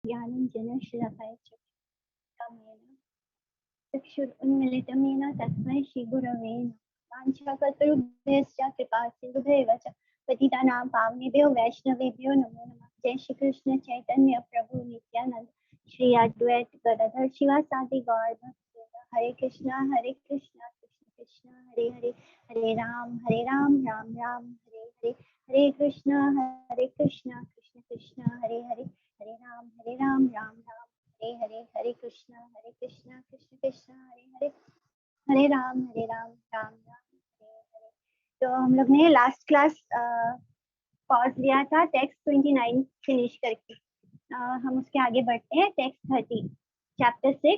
ज्ञानञ्जनं शलाकाय चक्षुरुन्मीलितं येन तस्मै श्रीगुरवे नमः। वाञ्छाकल्पतरुभ्यश्च कृपासिन्धुभ्यैव च पतितानां पावनेभ्यो वैष्णवेभ्यो नमो नमः। जय श्री कृष्ण चैतन्य प्रभु नित्यानंद श्री अद्वैत गदाधर शिवासादि गौर भक्तवृंद। हरे कृष्णा कृष्ण कृष्ण हरे हरे, हरे राम राम राम हरे हरे, हरे कृष्णा कृष्ण कृष्ण हरे हरे, हरे राम राम राम हरे हरे, हरे कृष्णा कृष्ण कृष्ण हरे हरे, हरे राम राम राम हरे हरे। तो हम लोग ने लास्ट क्लास पॉज लिया था टेक्स्ट 29 फिनिश करके। हम उसके आगे बढ़ते हैं टेक्स्ट 30, चैप्टर 6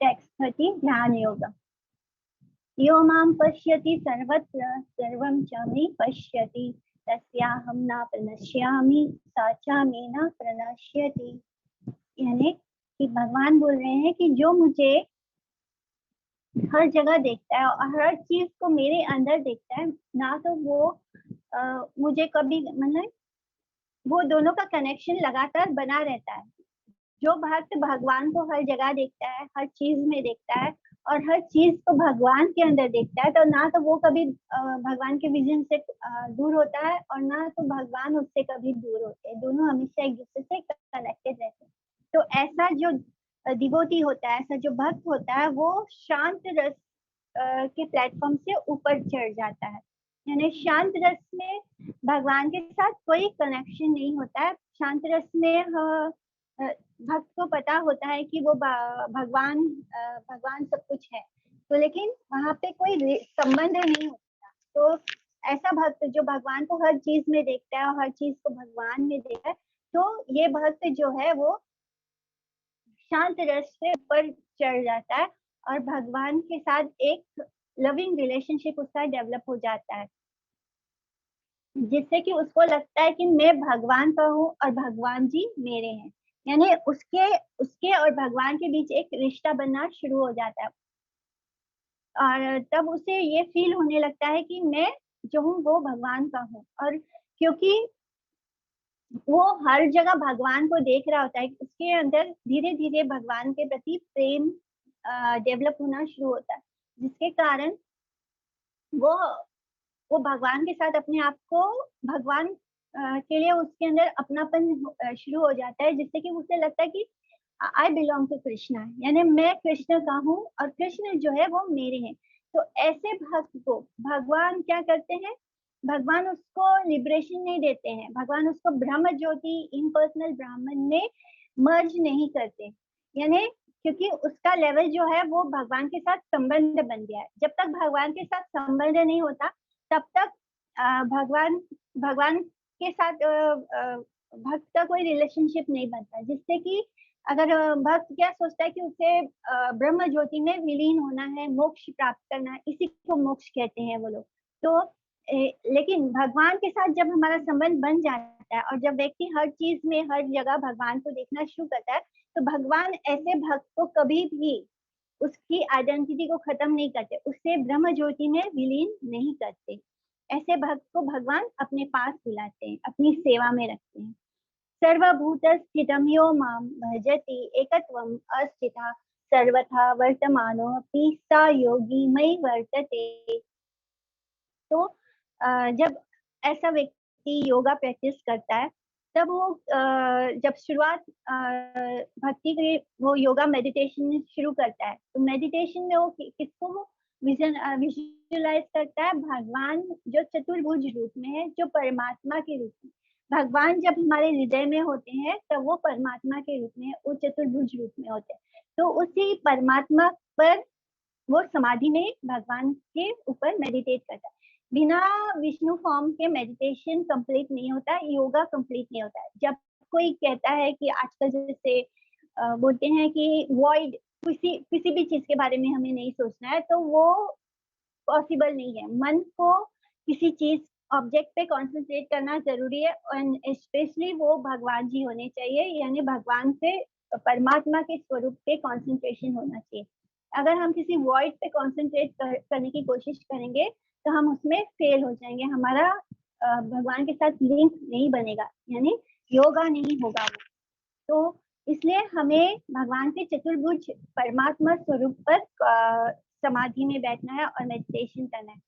टेक्स्ट 30 ध्यान योग। यो मां पश्यति सर्वत्र सर्वं च मे पश्यति तस्याहं न प्रणश्यामि सा च मे न प्रणश्यति। यानी कि भगवान बोल रहे हैं कि जो मुझे हर जगह देखता है और हर चीज को मेरे अंदर देखता है, ना तो वो मुझे कभी मतलब वो दोनों का कनेक्शन लगातार बना रहता है। जो भक्त भगवान को हर जगह देखता है, हर चीज में देखता है और हर चीज को भगवान के अंदर देखता है, तो ना तो वो कभी भगवान के विजन से दूर होता है और ना तो भगवान उससे कभी दूर होते हैं। दोनों हमेशा एक दूसरे से कनेक्टेड रहते हैं। तो ऐसा जो डिवोटी होता है, ऐसा जो भक्त होता है, वो शांत रस के प्लेटफॉर्म से ऊपर चढ़ जाता है। यानी शांत रस में भगवान के साथ कोई कनेक्शन नहीं होता है। शांत रस में भक्त को पता होता है कि वो भगवान सब कुछ है, तो लेकिन वहां पे कोई संबंध नहीं होता। तो ऐसा भक्त जो भगवान को हर चीज में देखता है और हर चीज को भगवान में देखता है, तो ये भक्त जो है वो शांत रस से ऊपर चढ़ जाता है और भगवान के साथ एक लविंग रिलेशनशिप उसका डेवलप हो जाता है, जिससे कि उसको लगता है कि मैं भगवान का हूँ और भगवान जी मेरे हैं। यानी उसके और भगवान के बीच एक रिश्ता बनना शुरू हो जाता है और तब उसे ये फील होने लगता है कि मैं जो हूँ वो भगवान का हूँ। और क्योंकि वो हर जगह भगवान को देख रहा होता है, उसके अंदर धीरे धीरे भगवान के प्रति प्रेम डेवलप होना शुरू होता है, जिसके कारण वो वो भगवान के साथ अपने आप को भगवान के लिए उसके अंदर अपनापन शुरू हो जाता है, जिससे कि उसे लगता है कि आई बिलोंग टू कृष्णा, यानी मैं कृष्ण का हूँ और कृष्ण जो है वो मेरे हैं। तो ऐसे भक्त को भगवान क्या करते हैं, भगवान उसको लिबरेशन नहीं देते हैं, भगवान उसको ब्रह्म ज्योति इम्पर्सनल ब्राह्मण में मर्ज नहीं करते। यानी क्योंकि उसका लेवल जो है वो भगवान के साथ संबंध बन गया है। जब तक भगवान के साथ संबंध नहीं होता तब तक भगवान भगवान के साथ भक्त का कोई रिलेशनशिप नहीं बनता, जिससे कि अगर भक्त क्या सोचता है कि उसे ब्रह्म ज्योति में विलीन होना है, मोक्ष प्राप्त करना है, इसी को मोक्ष कहते हैं वो लोग। तो लेकिन भगवान के साथ जब हमारा संबंध बन जाता है और जब व्यक्ति हर चीज में हर जगह भगवान को देखना शुरू करता है, तो भगवान ऐसे भक्त को कभी भी उसकी आइडेंटिटी को खत्म नहीं करते, उससे ब्रह्म ज्योति में विलीन नहीं करते। ऐसे भक्त को भगवान अपने पास बुलाते हैं, अपनी सेवा में रखते हैं। सर्वभूत स्थितम यो माम भजति एकत्वम अस्थिता सर्वथा वर्तमानोऽपि स योगी मयि वर्तते। तो जब ऐसा व्यक्ति योगा प्रैक्टिस करता है, तब वो जब शुरुआत भक्ति के वो योगा मेडिटेशन शुरू करता है, तो मेडिटेशन में वो किसको विजुअलाइज करता है, भगवान जो चतुर्भुज रूप में है, जो परमात्मा के रूप में। भगवान जब हमारे हृदय में होते हैं तब वो परमात्मा के रूप में, वो चतुर्भुज रूप में होते हैं। तो उसी परमात्मा पर वो समाधि में भगवान के ऊपर मेडिटेट करता है। बिना विष्णु फॉर्म के मेडिटेशन कंप्लीट नहीं होता, योगा कंप्लीट नहीं होता है। जब कोई कहता है कि आजकल जैसे बोलते हैं कि वॉइड, किसी भी चीज के बारे में हमें नहीं सोचना है, तो वो पॉसिबल नहीं है। मन को किसी चीज ऑब्जेक्ट पे कंसंट्रेट करना जरूरी है और स्पेशली वो भगवान जी होने चाहिए, यानी भगवान से परमात्मा के स्वरूप पे कंसंट्रेशन होना चाहिए। अगर हम किसी वॉइड पे कंसंट्रेट करने की कोशिश करेंगे तो हम उसमें फेल हो जाएंगे, हमारा भगवान के साथ लिंक नहीं बनेगा, यानी योगा नहीं होगा वो। तो इसलिए हमें भगवान के चतुर्भुज परमात्मा स्वरूप पर समाधि में बैठना है और मेडिटेशन करना है।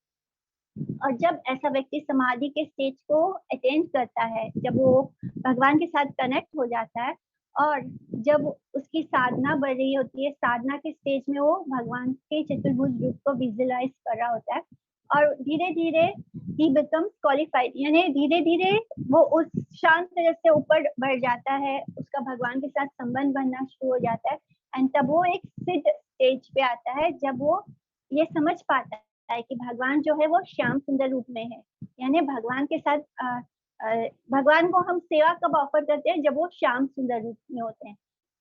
और जब ऐसा व्यक्ति समाधि के स्टेज को अटेंड करता है, जब वो भगवान के साथ कनेक्ट हो जाता है और जब उसकी साधना बढ़ रही होती है, साधना के स्टेज में वो भगवान के चतुर्भुज रूप को विजुअलाइज कर रहा होता है और धीरे धीरे ही बिकम्स क्वालिफाइड, यानी धीरे धीरे वो उस शांत तरह से ऊपर बढ़ जाता है, उसका भगवान के साथ संबंध बनना शुरू हो जाता है। एंड तब वो एक सिद्ध स्टेज पे आता है जब वो ये समझ पाता है कि भगवान जो है वो श्याम सुंदर रूप में है। यानी भगवान के साथ भगवान को हम सेवा कब ऑफर करते हैं, जब वो श्याम सुंदर रूप में होते हैं।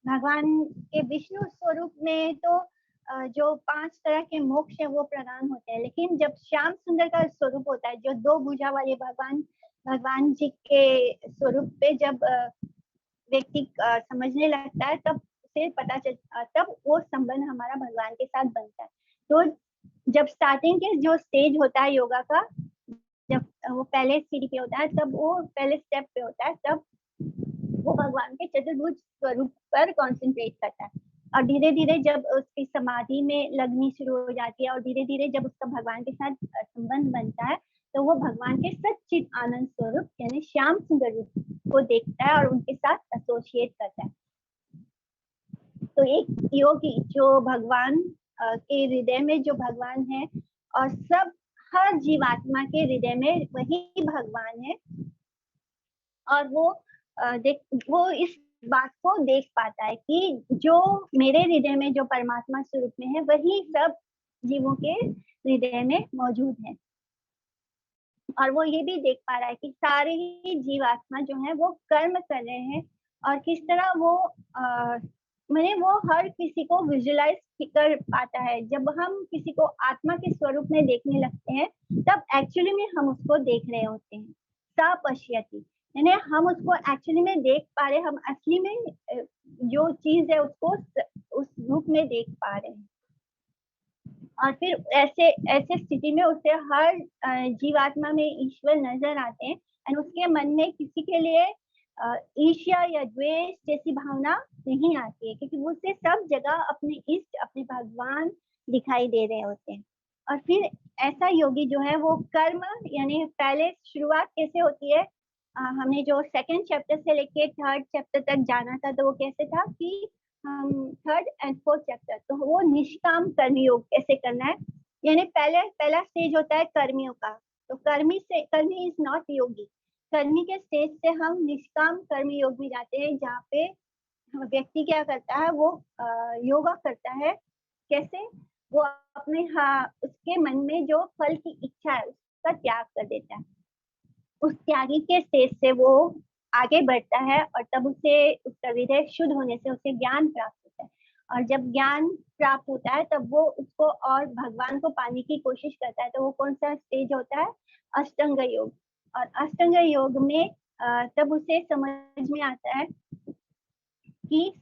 भगवान के विष्णु स्वरूप में तो जो 5 तरह के मोक्ष है वो प्रदान होते हैं, लेकिन जब श्याम सुंदर का स्वरूप होता है, जो 2 भुजा वाले भगवान जी के स्वरूप पे जब व्यक्ति समझने लगता है, तब उसे पता चल तब वो संबंध हमारा भगवान के साथ बनता है। तो जब स्टार्टिंग के जो स्टेज होता है योगा का, जब वो पहले सीढ़ी पे होता है, तब वो पहले स्टेप पे होता है, तब वो भगवान के चतुर्भुज स्वरूप पर कॉन्सेंट्रेट करता है। और धीरे धीरे जब उसकी समाधि में लगनी शुरू हो जाती है और धीरे धीरे जब उसका भगवान के साथ संबंध बनता है, तो वो भगवान के सच्चित आनंद स्वरूप यानी श्याम सुंदर रूप को देखता है और उनके साथ एसोसिएट करता है। तो एक योगी जो भगवान के हृदय में जो भगवान है और सब हर जीवात्मा के हृदय में वही भगवान है, और वो इस बात को देख पाता है कि जो मेरे हृदय में जो परमात्मा स्वरूप में है, वही सब जीवों के हृदय में मौजूद है। और वो ये भी देख पा रहा है कि सारे ही जीवात्मा जो है वो कर्म कर रहे हैं और किस तरह वो मैंने वो हर किसी को विजुअलाइज कर पाता है। जब हम किसी को आत्मा के स्वरूप में देखने लगते हैं, तब एक्चुअली में हम उसको देख रहे होते हैं। सपश्यति, यानी हम उसको एक्चुअली में देख पा रहे, हम असली में जो चीज है उसको उस रूप में देख पा रहे हैं। और फिर ऐसे ऐसे स्थिति में उसे हर जीवात्मा में ईश्वर नजर आते हैं और उसके मन में किसी के लिए ईर्ष्या या द्वेष जैसी भावना नहीं आती है, क्योंकि उसे सब जगह अपने इष्ट अपने भगवान दिखाई दे रहे होते हैं। और फिर ऐसा योगी जो है वो कर्म, यानी पहले शुरुआत कैसे होती है, हमने जो सेकंड चैप्टर से लेके थर्ड चैप्टर तक जाना था, तो वो कैसे था कि थर्ड एंड फोर्थ चैप्टर, तो वो निष्काम कर्मी योग कैसे करना है। यानी पहला स्टेज होता है कर्मियों का, तो कर्मी इज नॉट योगी। कर्मी के स्टेज से हम निष्काम कर्मी योग में जाते हैं, जहाँ पे व्यक्ति क्या करता है, वो योगा करता है। कैसे? वो अपने उसके मन में जो फल की इच्छा है उसका त्याग कर देता है। उस त्यागी के स्टेज से वो आगे बढ़ता है और तब उसे उसका हृदय शुद्ध होने से उसे ज्ञान प्राप्त होता है। और जब ज्ञान प्राप्त होता है, तब वो उसको और भगवान को पाने की कोशिश करता है। तो वो कौन सा स्टेज होता है? अष्टांग योग। और अष्टांग योग में तब उसे समझ में आता है कि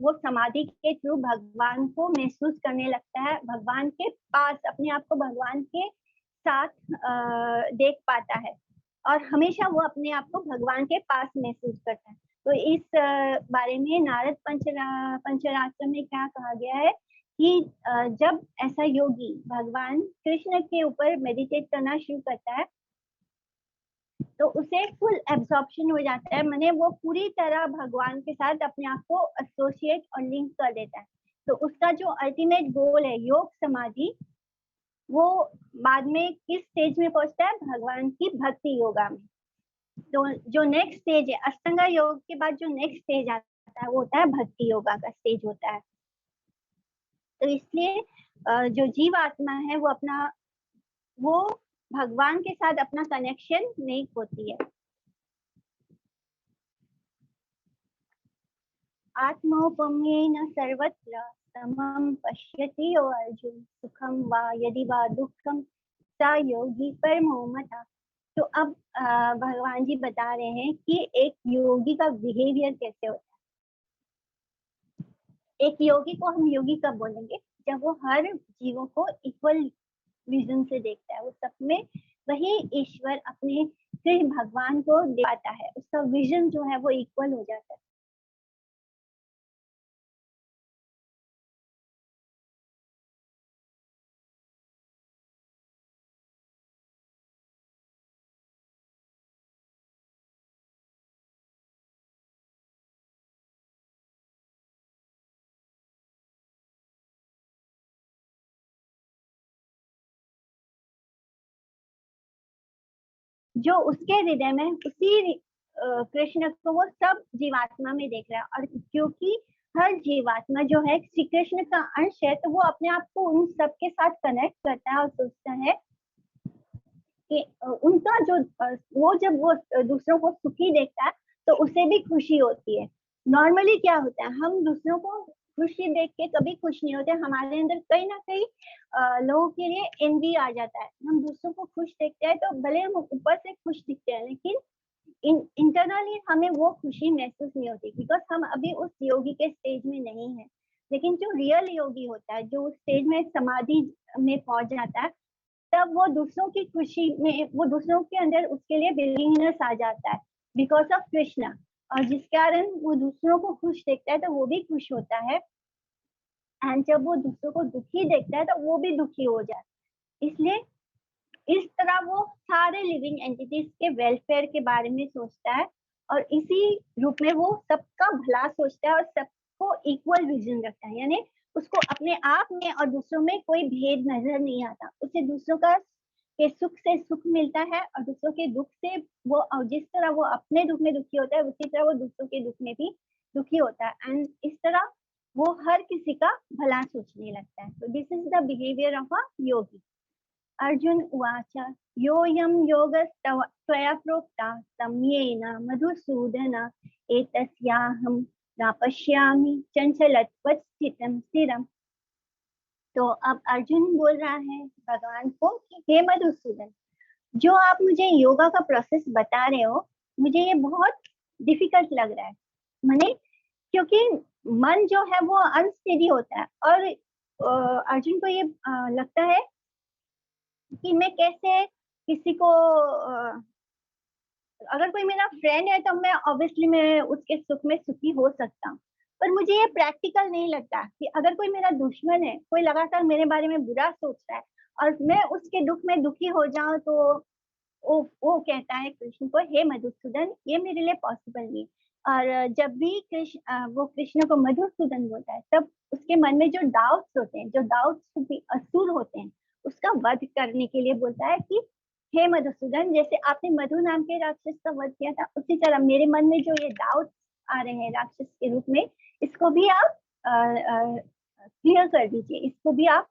वो समाधि के थ्रू भगवान को महसूस करने लगता है, भगवान के पास अपने आप को भगवान के साथ देख पाता है और हमेशा वो अपने आप को भगवान के पास महसूस करता है। तो इस बारे में नारद पंचरात्र में क्या कहा गया है कि जब ऐसा योगी भगवान कृष्ण के ऊपर मेडिटेट करना शुरू करता है, तो उसे फुल एब्जॉर्प्शन हो जाता है, माने वो पूरी तरह भगवान के साथ अपने आप को एसोसिएट और लिंक कर देता है। तो उसका जो अल्टीमेट गोल है योग समाधि, वो बाद में किस स्टेज में पहुंचता है? भगवान की भक्ति योगा में। तो जो नेक्स्ट स्टेज है अष्टांग योग के बाद, जो नेक्स्ट स्टेज आता है वो होता है भक्ति योगा का स्टेज होता है। तो इसलिए जो जीव आत्मा है वो भगवान के साथ अपना कनेक्शन नहीं खोती है। आत्मौपम्येन सर्वत्र समं पश्यति यो अर्जुन, सुखम वा यदि वा दुखम सा योगी परमो मता। तो अब भगवान जी बता रहे हैं कि एक योगी का बिहेवियर कैसे होता है। एक योगी को हम योगी कब बोलेंगे? जब वो हर जीवों को इक्वल विजन से देखता है, वो सब में वही ईश्वर अपने कृष्ण भगवान को दिखाता है, उसका विजन जो है वो इक्वल हो जाता है। जो उसके हृदय में उसी कृष्ण को वो सब जीवात्मा में देख रहा है। और क्योंकि हर जीवात्मा जो है श्री कृष्ण का अंश है, तो वो अपने आप को उन सब के साथ कनेक्ट करता है और सोचता है कि उनका जो वो जब वो दूसरों को सुखी देखता है तो उसे भी खुशी होती है। नॉर्मली क्या होता है, हम दूसरों को खुशी देख के कभी खुश नहीं होते, हमारे अंदर कहीं ना कहीं लोगों के लिए एनवी आ जाता है। हम दूसरों को खुश देखते हैं तो भले हम ऊपर से खुश दिखते हैं, लेकिन इंटरनली हमें वो खुशी महसूस नहीं होती, बिकॉज हम अभी उस योगी के स्टेज में नहीं है। लेकिन जो रियल योगी होता है, जो उस स्टेज में समाधि में पहुंच जाता है, तब वो दूसरों की खुशी में, वो दूसरों के अंदर उसके लिए बिलीवनेस आ जाता है बिकॉज ऑफ कृष्णा। और जिस कारण वो दूसरों को खुश देखता है तो वो भी खुश होता है, एंड जब वो दूसरों को दुखी देखता है तो वो भी दुखी हो जाता है। इसलिए इस तरह वो सारे लिविंग एंटिटीज के वेलफेयर के बारे में सोचता है, और इसी रूप में वो सबका भला सोचता है और सबको इक्वल विजन रखता है। यानी उसको अपने आप में और दूसरों में कोई भेद नजर नहीं आता। उसे दूसरों का के सुख से सुख मिलता है और दूसरों के दुख से वो, और जिस तरह वो अपने दुख में दुखी होता है उसी तरह वो दूसरों के दुख में भी दुखी होता है। एंड इस तरह वो हर किसी का भला सोचने लगता है। तो this is the behaviour of a yogi. Arjun उवाच योऽयं योगस्त्वया प्रोक्ता सम्येन मधुसूदन एतस्याहं नापश्यामि चञ्चलत्वत् स्थितं स्थिरम्। तो अब अर्जुन बोल रहा है भगवान को कि हे मधुसूदन, जो आप मुझे योगा का प्रोसेस बता रहे हो, मुझे ये बहुत डिफिकल्ट लग रहा है। माने क्योंकि मन जो है वो अनस्टेडी होता है, और अर्जुन को ये लगता है कि मैं कैसे किसी को अगर कोई मेरा फ्रेंड है तो मैं ऑब्वियसली मैं उसके सुख में सुखी हो सकता हूँ, पर मुझे ये प्रैक्टिकल नहीं लगता कि अगर कोई मेरा दुश्मन है, कोई लगातार मेरे बारे में बुरा सोच रहा है और मैं उसके दुख में दुखी हो जाऊं, तो वो कहता है कृष्ण को, हे मधुसूदन, ये मेरे लिए पॉसिबल नहीं। और जब भी वो कृष्ण को मधुसूदन बोलता है, तब उसके मन में जो डाउट्स होते हैं, जो डाउट्स भी असुर होते हैं, उसका वध करने के लिए बोलता है कि हे मधुसूदन, जैसे आपने मधु नाम के राक्षस का वध किया था, उसी तरह मेरे मन में जो ये डाउट्स आ रहे हैं राक्षस के रूप में, इसको भी आप क्लियर कर दीजिए। इसको भी आप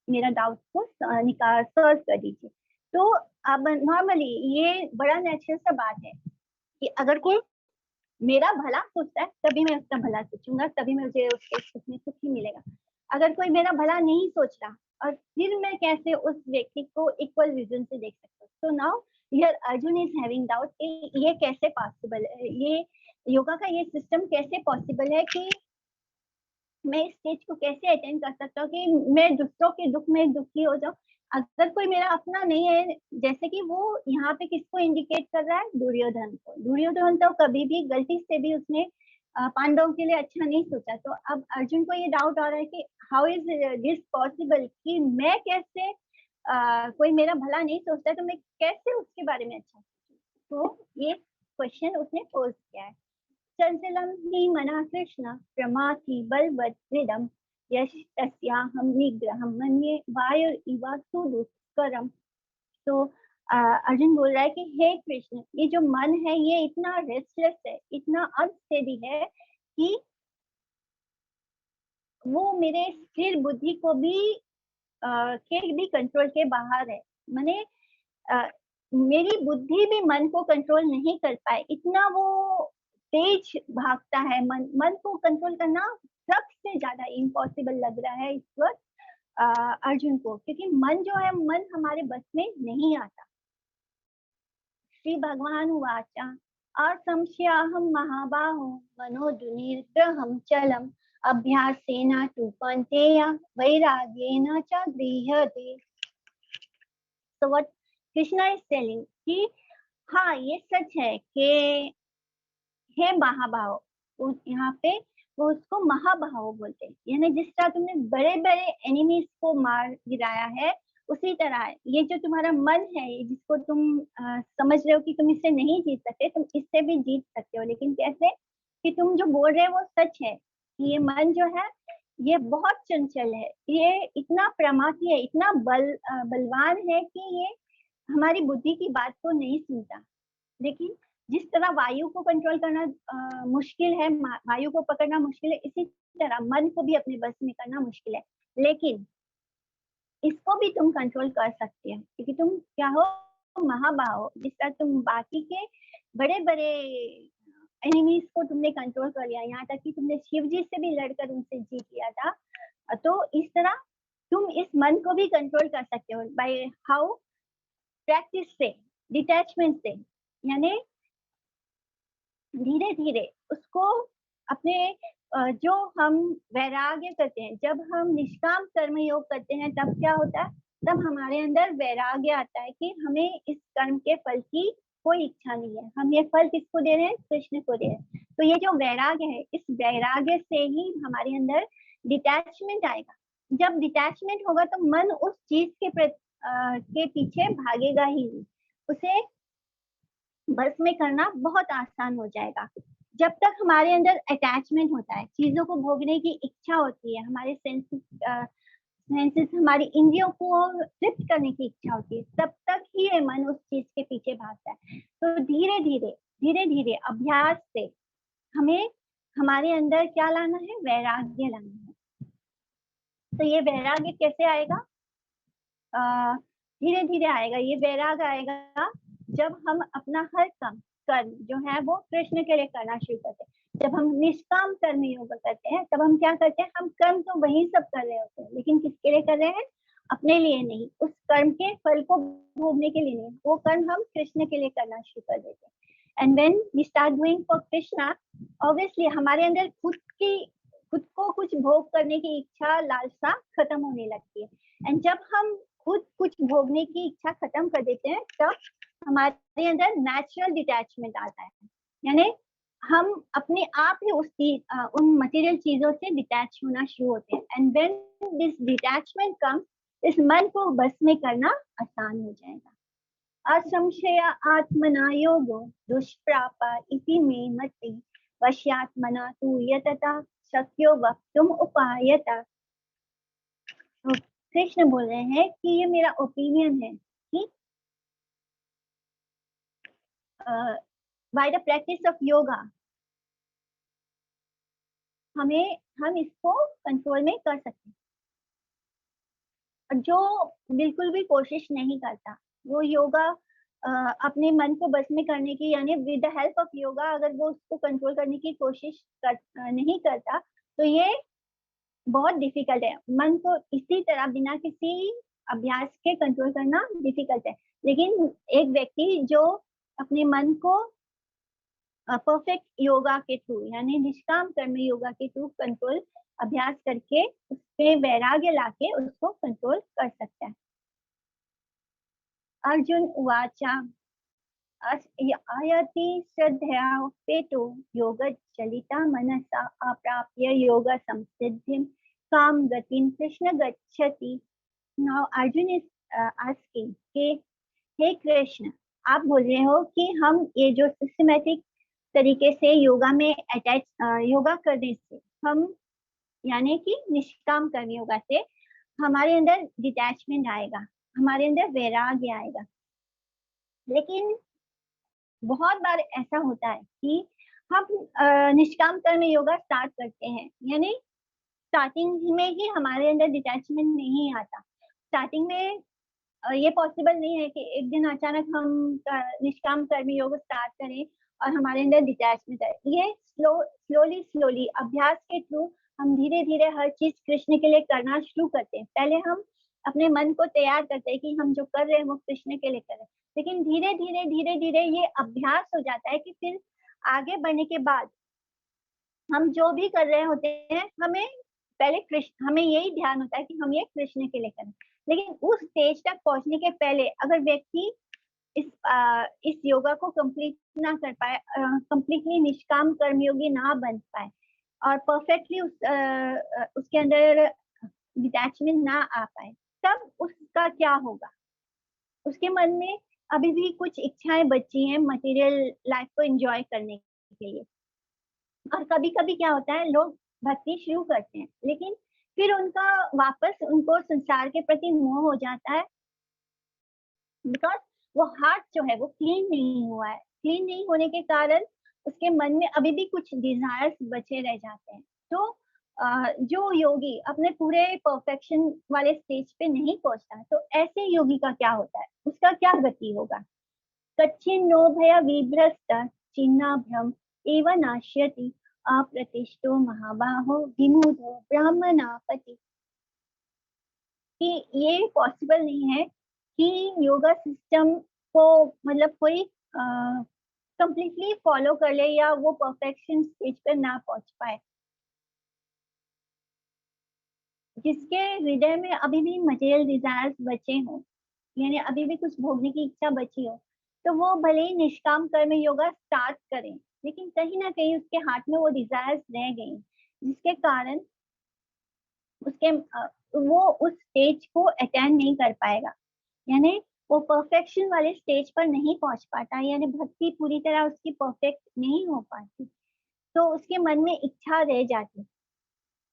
मेरा डाउट को निकाल सॉल्व कर दीजिए। तो अब नॉर्मली ये बड़ा नेचुरल सा बात है कि अगर कोई मेरा भला सोचता है तभी मैं उसका भला सोचूंगा, तभी मुझे उसके सुख में सुख ही मिलेगा। अगर कोई मेरा भला नहीं सोच रहा, और फिर मैं कैसे उस व्यक्ति को इक्वल विजन से देख सकता हूँ। तो now here Arjun is having doubt कि ये कैसे पॉसिबल है, ये योगा का ये सिस्टम कैसे पॉसिबल है कि मैं इस स्टेज को कैसे अटेंड कर सकता हूँ कि मैं दूसरों के दुख में दुखी हो जाऊं। अगर कोई मेरा अपना नहीं है, जैसे कि वो यहाँ पे किसको इंडिकेट कर रहा है, दुर्योधन को। दुर्योधन तो कभी भी गलती से भी उसने पांडवों के लिए अच्छा नहीं सोचा। तो अब अर्जुन को ये डाउट आ रहा है कि हाउ इज दिस पॉसिबल कि मैं कैसे कोई मेरा भला नहीं सोचता तो मैं कैसे उसके बारे में अच्छा सोचूं। तो ये क्वेश्चन उसने पोज किया है। चंचलं हि मनः कृष्ण प्रमाथि बलवदृढम् यस्तस्याहं निग्रहं मन्ये वायुरिव सुदुष्करम्। तो अर्जुन बोल रहा है कि हे कृष्ण, ये जो मन है ये इतना रेस्टलेस है, इतना अनस्टेडी है कि वो मेरे स्थिर बुद्धि को भी के भी कंट्रोल के बाहर है। मैंने मेरी बुद्धि भी मन को कंट्रोल नहीं कर पाए, इतना वो तेज भागता है। मन को कंट्रोल करना सबसे ज्यादा इम्पॉसिबल लग रहा है इस वक्त अर्जुन को, क्योंकि मन जो है, मन हमारे बस में नहीं आता। श्री भगवान उवाच असंशयाहं महाबाहो मनोदुर्निग्रहं चलम् अभ्यासेन तु कौन्तेय वैराग्येन च गृह्यते। तो व्हाट कृष्णा इज टेलिंग कि हाँ, ये सच है कि हे महाभाव, यहाँ पे वो उसको महाभाव बोलते हैं। यानी जिस तरह तुमने बड़े बड़े एनिमीज को मार गिराया है, उसी तरह ये जो तुम्हारा मन है, जिसको तुम समझ रहे हो कि तुम इससे नहीं जीत सकते, तुम इससे भी जीत सकते हो। लेकिन कैसे कि तुम जो बोल रहे हो वो सच है कि ये मन जो है ये बहुत चंचल है, ये इतना प्रमादी है, इतना बलवान है कि ये हमारी बुद्धि की बात को नहीं सुनता। लेकिन जिस तरह वायु को कंट्रोल करना मुश्किल है, वायु को पकड़ना मुश्किल है, इसी तरह मन को भी अपने बस में करना मुश्किल है। लेकिन इसको भी तुम कंट्रोल कर सकते हो, क्योंकि तुम क्या हो, महाबाहो। जिस तरह तुम बाकी के बड़े बड़े एनिमीज को तुमने कंट्रोल कर लिया, यहाँ तक कि तुमने शिव जी से भी लड़कर उनसे जीत लिया था, तो इस तरह तुम इस मन को भी कंट्रोल कर सकते हो बाय हाउ, प्रैक्टिस से, डिटैचमेंट से, यानी धीरे धीरे उसको अपने जो हम वैराग्य करते हैं, जब हम निष्काम कर्म योग करते हैं, तब क्या होता है, तब हमारे अंदर वैराग्य आता है कि हमें इस कर्म के फल की कोई इच्छा नहीं है, हम ये फल किसको दे रहे हैं, कृष्ण को दे रहे हैं। तो ये जो वैराग्य है, इस वैराग्य से ही हमारे अंदर डिटैचमेंट आएगा। जब डिटैचमेंट होगा तो मन उस चीज के पीछे भागेगा ही नहीं, उसे बस में करना बहुत आसान हो जाएगा। जब तक हमारे अंदर अटैचमेंट होता है, चीजों को भोगने की इच्छा होती है, हमारे सेंसेस हमारी इंद्रियों को तृप्त करने की इच्छा होती है, तब तक ही ये मन उस चीज के पीछे भागता है। तो धीरे धीरे अभ्यास से हमें हमारे अंदर क्या लाना है, वैराग्य लाना है। तो ये वैराग्य कैसे आएगा, धीरे धीरे आएगा। ये वैराग आएगा जब हम अपना हर कर्म जो है वो कृष्ण के लिए करना शुरू करते हैं। जब हम निष्काम कर्म योग करते हैं, तब हम क्या करते हैं, हम कर्म तो वही सब कर रहे होते हैं, लेकिन किसके लिए कर रहे हैं, अपने लिए नहीं, उस कर्म के फल को भोगने के लिए नहीं, वो कर्म हम कृष्ण के लिए करना शुरू कर देते हैं। And when we start doing for Krishna, obviously हमारे अंदर खुद को कुछ भोग करने की इच्छा, लालसा खत्म होने लगती है। एंड जब हम खुद कुछ भोगने की इच्छा खत्म कर देते हैं, तब हमारे अंदर नेचुरल डिटैचमेंट आता है, यानी हम अपने आप ही उन मटेरियल चीजों से डिटैच होना शुरू होते हैं। And when this detachment comes, इस मन को बस में करना आसान हो जाएगा। असंशय आत्मना योगो दुष्प्रापा इति मे मति, वश्यात्मना तु यतता शक्यो वक्तुम उपायता। तो कृष्ण बोल रहे हैं कि ये मेरा ओपिनियन है कि by the practice of yoga हम इसको कंट्रोल में कर सकते हैं। और जो बिल्कुल भी कोशिश नहीं करता, वो योगा अपने मन को बस में करने की, यानी with the help of yoga अगर वो उसको कंट्रोल करने की कोशिश नहीं करता, तो ये बहुत डिफिकल्ट है। मन को इसी तरह बिना किसी अभ्यास के कंट्रोल करना डिफिकल्ट है। लेकिन एक व्यक्ति जो अपने मन को परफेक्ट योगा के थ्रू, यानी निष्काम कर्म योगा के थ्रू कंट्रोल अभ्यास करके उसपे वैराग्य लाके उसको कंट्रोल कर सकता है। अर्जुन उवाचा आयति श्रद्धया योग चलिता मनसा अप्राप्य योग संसिद्धिं काम गतिं कृष्ण गच्छति। नाउ अर्जुन इज आस्किंग कि हे कृष्ण, आप बोल रहे हो कि हम ये जो सिस्टमेटिक तरीके से योगा में अटैच, योगा करने से हम, यानी कि निष्काम कर्म योगा से हमारे अंदर डिटैचमेंट आएगा, हमारे अंदर वैराग्य आएगा। लेकिन बहुत बार ऐसा होता है कि हम निष्काम कर्म योगा स्टार्ट करते हैं, यानी स्टार्टिंग में ही हमारे अंदर डिटैचमेंट नहीं आता। स्टार्टिंग में ये पॉसिबल नहीं है कि एक दिन अचानक हम निष्काम कर्म योग स्टार्ट करें और हमारे अंदर डिटैचमेंट आए। ये स्लोली अभ्यास के थ्रू हम धीरे धीरे हर चीज कृष्ण के लिए करना शुरू करते हैं। पहले हम अपने मन को तैयार करते हैं कि हम जो कर रहे हैं वो कृष्ण के लिए कर रहे हैं, लेकिन धीरे धीरे ये अभ्यास हो जाता है कि फिर आगे बढ़ने के बाद हम जो भी कर रहे होते हैं, हमें यही ध्यान होता है कि हम ये कृष्ण के लिए करें। लेकिन उस स्टेज तक पहुंचने के पहले अगर व्यक्ति इस योगा को कंप्लीट ना कर पाए, कंप्लीटली निष्काम कर्मयोगी ना बन पाए और परफेक्टली उसके अंदर डिटैचमेंट ना आ पाए, तब उसका क्या होगा? उसके मन में अभी भी कुछ इच्छाएं बची हैं मटेरियल लाइफ को एंजॉय करने के लिए। और कभी कभी क्या होता है, लोग भक्ति शुरू करते हैं लेकिन फिर उनको संसार के प्रति मोह हो जाता है, बिकॉज वो हार्ट जो है वो क्लीन नहीं हुआ है। क्लीन नहीं होने के कारण उसके मन में अभी भी कुछ डिजायर्स बचे रह जाते हैं। तो जो योगी अपने पूरे परफेक्शन वाले स्टेज पे नहीं पहुंचता, तो ऐसे योगी का क्या होता है, उसका क्या गति होगा। कच्छिन्नो भय विभ्रस्त छिन्नाभ्रम एव नाश्यति अप्रतिष्ठो महाबाहो विमूढ़ो ब्राह्मणापति। कि ये पॉसिबल नहीं है कि योगा सिस्टम को मतलब कोई कंप्लीटली फॉलो कर ले या वो परफेक्शन स्टेज पर ना पहुंच पाए। जिसके हृदय में अभी भी मटेरियल डिजायर्स बचे हों, यानी अभी भी कुछ भोगने की इच्छा बची हो, तो वो भले ही निष्काम कर्म योगा स्टार्ट करें, लेकिन कहीं ना कहीं उसके हाथ में वो डिजायर्स रह गई, जिसके कारण उसके वो उस स्टेज को अटेंड नहीं कर पाएगा। यानी वो परफेक्शन वाले स्टेज पर नहीं पहुंच पाता, यानी भक्ति पूरी तरह उसकी परफेक्ट नहीं हो पाती, तो उसके मन में इच्छा रह जाती,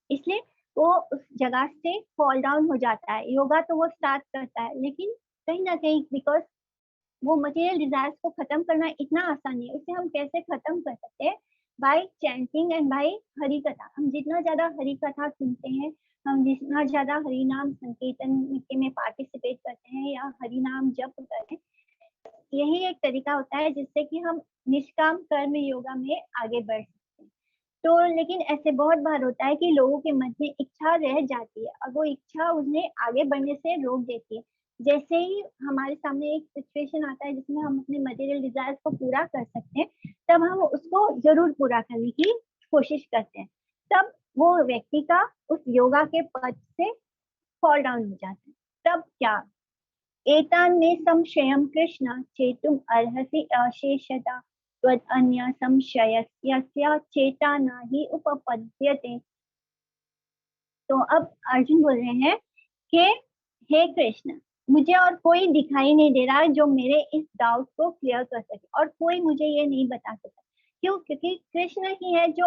इसलिए वो उस जगह से फॉल डाउन हो जाता है। योगा तो वो स्टार्ट करता है, लेकिन कहीं ना कहीं बिकॉज वो मटेरियल डिजायर्स को खत्म करना इतना आसान नहीं है। उसे हम कैसे खत्म कर सकते हैं, by chanting and by Hari katha. हम जितना ज्यादा हरि कथा सुनते हैं, हम जितना ज्यादा हरि नाम संकीर्तन में पार्टिसिपेट करते हैं या हरि नाम जप करते हैं, यही एक तरीका होता है जिससे कि हम निष्काम कर्म योगा में आगे बढ़ सकते हैं। तो लेकिन ऐसे बहुत बार होता है कि लोगों के मन में इच्छा रह जाती है और वो इच्छा उन्हें आगे बढ़ने से रोक देती है। जैसे ही हमारे सामने एक सिचुएशन आता है जिसमें हम अपने मटेरियल डिजायर्स को पूरा कर सकते हैं, तब हम उसको जरूर पूरा करने की कोशिश करते हैं। तब वो व्यक्ति का उस योगा के पद से फॉल डाउन हो जाता है। तब क्या, एतान् मे संशयं कृष्ण चेतुम् अर्हसि अशेषतः त्वदन्य संशयस्य चेता न हि उपपद्यते। तो अब अर्जुन बोल रहे हैं कि हे कृष्ण, मुझे और कोई दिखाई नहीं दे रहा है जो मेरे इस डाउट को क्लियर कर सके, और कोई मुझे ये नहीं बता सकता। क्यों? क्योंकि कृष्ण ही है जो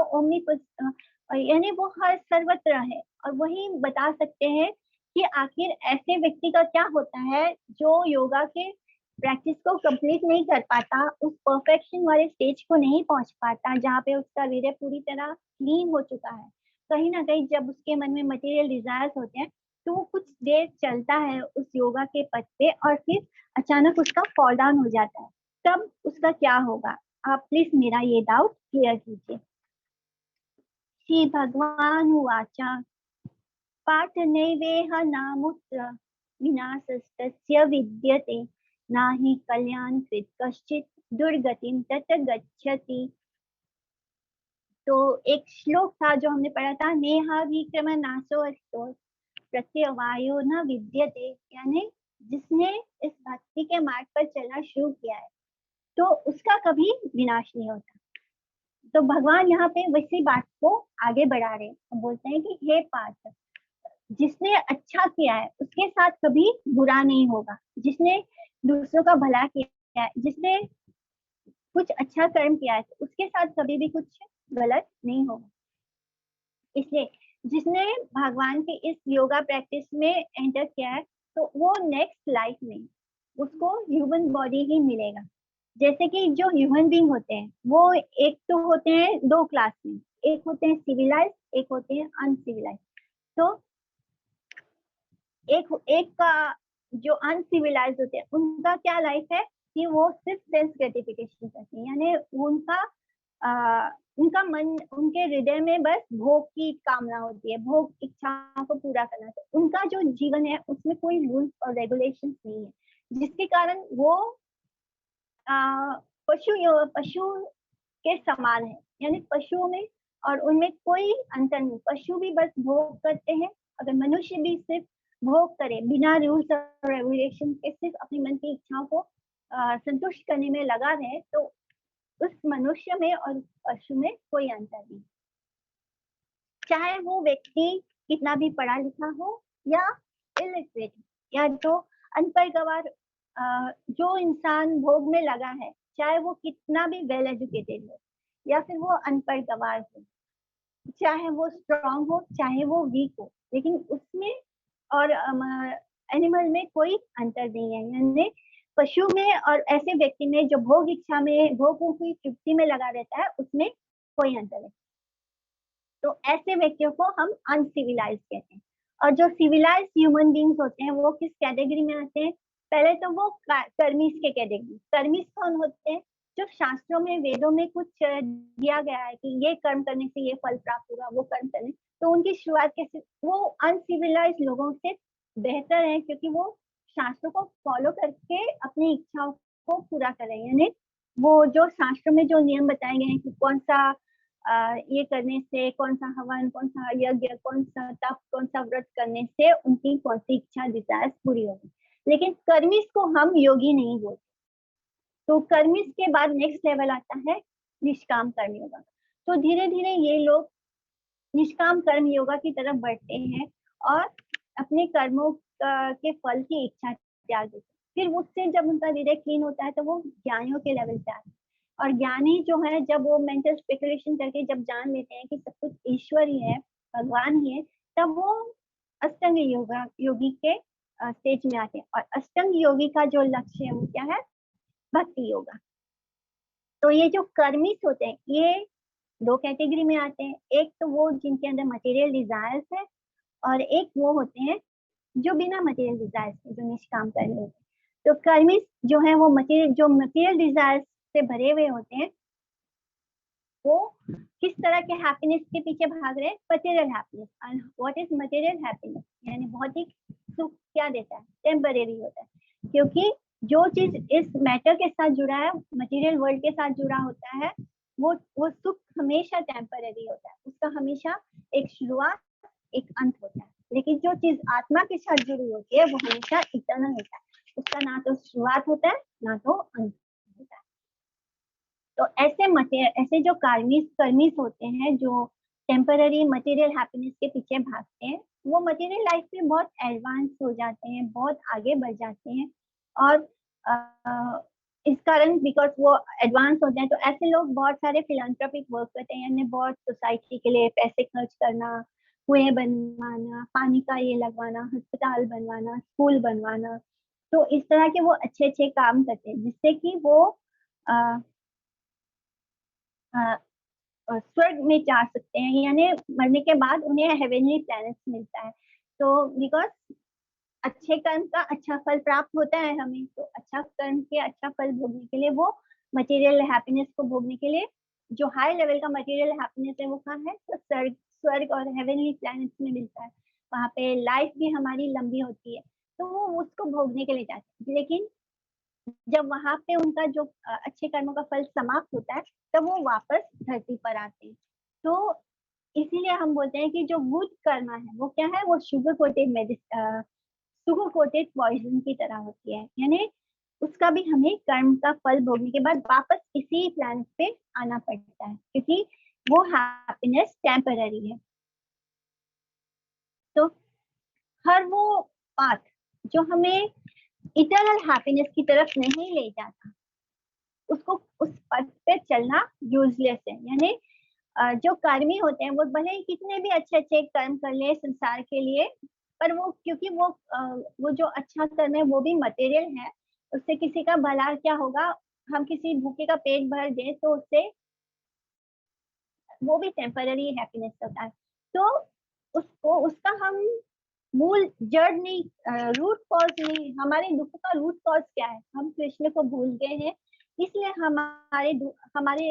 यानी वो हर सर्वत्र है, और वही बता सकते हैं कि आखिर ऐसे व्यक्ति का क्या होता है जो योगा के प्रैक्टिस को कंप्लीट नहीं कर पाता, उस परफेक्शन वाले स्टेज को नहीं पहुंच पाता जहाँ पे उसका हृदय पूरी तरह क्लीन हो चुका है। कहीं ना कहीं जब उसके मन में मटेरियल डिजायर्स होते हैं, तो वो कुछ देर चलता है उस योगा के पद पे और फिर अचानक उसका फॉल डाउन हो जाता है। तब उसका क्या होगा, आप प्लीज मेरा ये डाउट क्लियर कीजिए। श्री भगवान उवाच पार्थ नैवेह नामुत्र विनाशस्तस्य विद्यते नाहि कल्याण कृत कश्चित दुर्गतिम तत गच्छति। तो एक श्लोक था जो हमने पढ़ा था, नेहा विक्रम नाशो अस्तो प्रत्यवायो न विद्यते, यानी जिसने इस भक्ति के मार्ग पर चलना शुरू किया है तो उसका कभी विनाश नहीं होता। तो भगवान यहाँ पे वैसी बात को आगे बढ़ा रहे हैं, बोलते हैं कि हे पार्थ, जिसने अच्छा किया है उसके साथ कभी बुरा नहीं होगा। जिसने दूसरों का भला किया है, जिसने कुछ अच्छा कर्म किया है, तो उसके साथ कभी भी कुछ गलत नहीं होगा। इसलिए जिसने भगवान के इस योगा प्रैक्टिस में एंटर किया है, तो वो नेक्स्ट लाइफ में उसको ह्यूमन बॉडी ही मिलेगा। जैसे कि जो ह्यूमन बींग होते हैं वो एक तो होते हैं दो क्लास में, एक होते हैं सिविलाइज, एक होते हैं अनसिविलाइज। तो एक एक का जो अनसिविलाइज होते हैं उनका क्या लाइफ है कि वो सिर्फ सेल्फ ग्रेटिफिकेशन करते हैं, यानी उनका उनका मन, उनके हृदय में बस भोग की कामना होती है, भोग इच्छाओं को पूरा करना। तो उनका जो जीवन है उसमें कोई रूल्स और रेगुलेशंस नहीं है, जिसके कारण वो पशु पशु के समान है। यानी पशुओं में और उनमें कोई अंतर नहीं, पशु भी बस भोग करते हैं। अगर मनुष्य भी सिर्फ भोग करे बिना रूल्स और रेगुलेशन के, सिर्फ अपनी मन की इच्छाओं को संतुष्ट करने में लगा रहे, तो उस मनुष्य में और पशु में कोई अंतर नहीं। चाहे वो व्यक्ति कितना भी पढ़ा लिखा हो या इलिटरेट, या जो अनपढ़ गवार जो इंसान भोग में लगा है, चाहे वो कितना भी वेल एजुकेटेड हो या फिर वो अनपढ़ गवार हो, चाहे वो स्ट्रांग हो चाहे वो वीक हो, लेकिन उसमें और एनिमल में कोई अंतर नहीं है। यानी पशु में और ऐसे व्यक्ति में जो भोग इच्छा में, भोगों की तृप्ति में लगा रहता है, उसमें कोई अंतर है। तो ऐसे व्यक्तियों को हम अनसिविलाइज्ड कहते हैं। और जो सिविलाइज्ड ह्यूमन बींग्स होते हैं वो किस कैटेगरी में आते हैं? पहले तो वो कर्मीस के कैटेगरी। कर्मीस कौन होते हैं? जो शास्त्रों में, वेदों में कुछ दिया गया है कि ये कर्म करने से ये फल प्राप्त होगा, वो कर्म करने, तो उनकी शुरुआत कैसे? वो अनसिविलाइज्ड लोगों से बेहतर है, क्योंकि वो शास्त्रों को फॉलो करके अपनी इच्छाओं को पूरा कर रहे हैं। यानी वो जो शास्त्रों में जो नियम बताए गए हैं कि कौन सा ये करने से, कौन सा हवन, कौन सा यज्ञ, कौन सा तप, कौन सा व्रत करने से उनकी कौन सी इच्छा, डिजायर पूरी होगी। लेकिन कर्मिस को हम योगी नहीं बोलते। तो कर्मिस के बाद नेक्स्ट लेवल आता है निष्काम कर्म योगा। तो धीरे धीरे ये लोग निष्काम कर्म योगा की तरफ बढ़ते हैं और अपने कर्मों के फल की इच्छा त्याग देते हैं। फिर उससे जब उनका हृदय क्लीन होता है तो वो ज्ञानियों के लेवल पे आते हैं। और ज्ञानी जो है, जब वो मेंटल स्पेकुलेशन करके जब जान लेते हैं कि सब कुछ ईश्वर ही है, भगवान ही है, तब वो अष्टांग योगी के स्टेज में आते हैं। और अष्टांग योगी का जो लक्ष्य है वो क्या है? भक्ति योगा। तो ये जो कर्मिस होते हैं ये दो कैटेगरी में आते हैं। एक तो वो जिनके अंदर मटेरियल डिजायर्स है, और एक वो होते हैं जो बिना मटेरियल डिजायर्स के, जो निष्काम कर्मी होते हैं। तो कर्मिस जो है वो मटेरियल डिजायर्स से भरे हुए होते हैं। वो किस तरह के हैप्पीनेस के पीछे भाग रहे हैं? Material happiness. And what is material happiness? यानी भौतिक सुख क्या देता है? टेम्परेरी होता है। क्योंकि जो चीज इस मैटर के साथ जुड़ा है, मटेरियल वर्ल्ड के साथ जुड़ा होता है, वो सुख हमेशा टेम्परेरी होता है। उसका हमेशा एक शुरुआत, एक अंत होता है। लेकिन जो चीज आत्मा के साथ जुड़ी होती है वो हमेशा इटर्नल होता है। उसका ना तो शुरुआत होता है, ना तो अंत होता है। तो ऐसे जो कर्मीस होते हैं, जो टेम्पररी मटेरियल हैप्पीनेस के पीछे भागते हैं, वो मटेरियल लाइफ में बहुत एडवांस हो जाते हैं, बहुत आगे बढ़ जाते हैं। और इस कारण, बिकॉज वो एडवांस होते हैं, तो ऐसे लोग बहुत सारे फिलैंथ्रोपिक वर्क करते हैं। यानी बहुत सोसाइटी के लिए पैसे खर्च करना, कुएं बनवाना, पानी का ये लगवाना, अस्पताल बनवाना, स्कूल बनवाना। तो इस तरह के वो अच्छे अच्छे काम करते हैं, जिससे कि वो अ, अ, स्वर्ग में जा सकते हैं। यानी मरने के बाद उन्हें हेवनली प्लैनेट्स मिलता है। तो बिकॉज अच्छे कर्म का अच्छा फल प्राप्त होता है हमें, तो अच्छा कर्म के अच्छा फल भोगने के लिए, वो मटेरियल हैप्पीनेस को भोगने के लिए, जो हाई लेवल का मटेरियल हैप्पीनेस है वो कहाँ है? तो स्वर्ग और हेवनली प्लैनेट्स में मिलता है। वहाँ पे लाइफ भी हमारी लंबी होती है, तो वो उसको भोगने के लिए जाते हैं। लेकिन जब वहां पे उनका जो अच्छे कर्मों का फल समाप्त होता है, तब वो वापस धरती पर आते हैं। तो इसीलिए हम बोलते हैं कि जो गुड कर्मा है वो क्या है? वो शुगर कोटेड पॉइजन की तरह होती है। यानी उसका भी हमें कर्म का फल भोगने के बाद वापस इसी प्लैनेट पे आना पड़ता है, क्योंकि वो हैप्पीनेस टेम्पररी है। तो हर वो पाथ जो हमें इटर्नल हैप्पीनेस की तरफ नहीं ले जाता, उसको उस पथ पे चलना यूजलेस है। यानी जो कर्मी होते हैं वो भले ही कितने भी अच्छे अच्छे कर्म कर ले संसार के लिए, पर वो, क्योंकि वो जो अच्छा कर्म है वो भी मटेरियल है, उससे किसी का भला क्या होगा? हम किसी भूखे का पेट भर दें तो उससे वो भी टेम्पररी हैप्पीनेस होता है। तो उसका हम मूल जड़ नहीं, रूट कॉज नहीं, हमारे दुख का रूट कॉज क्या है? हम कृष्ण को भूल गए हैं, इसलिए हमारे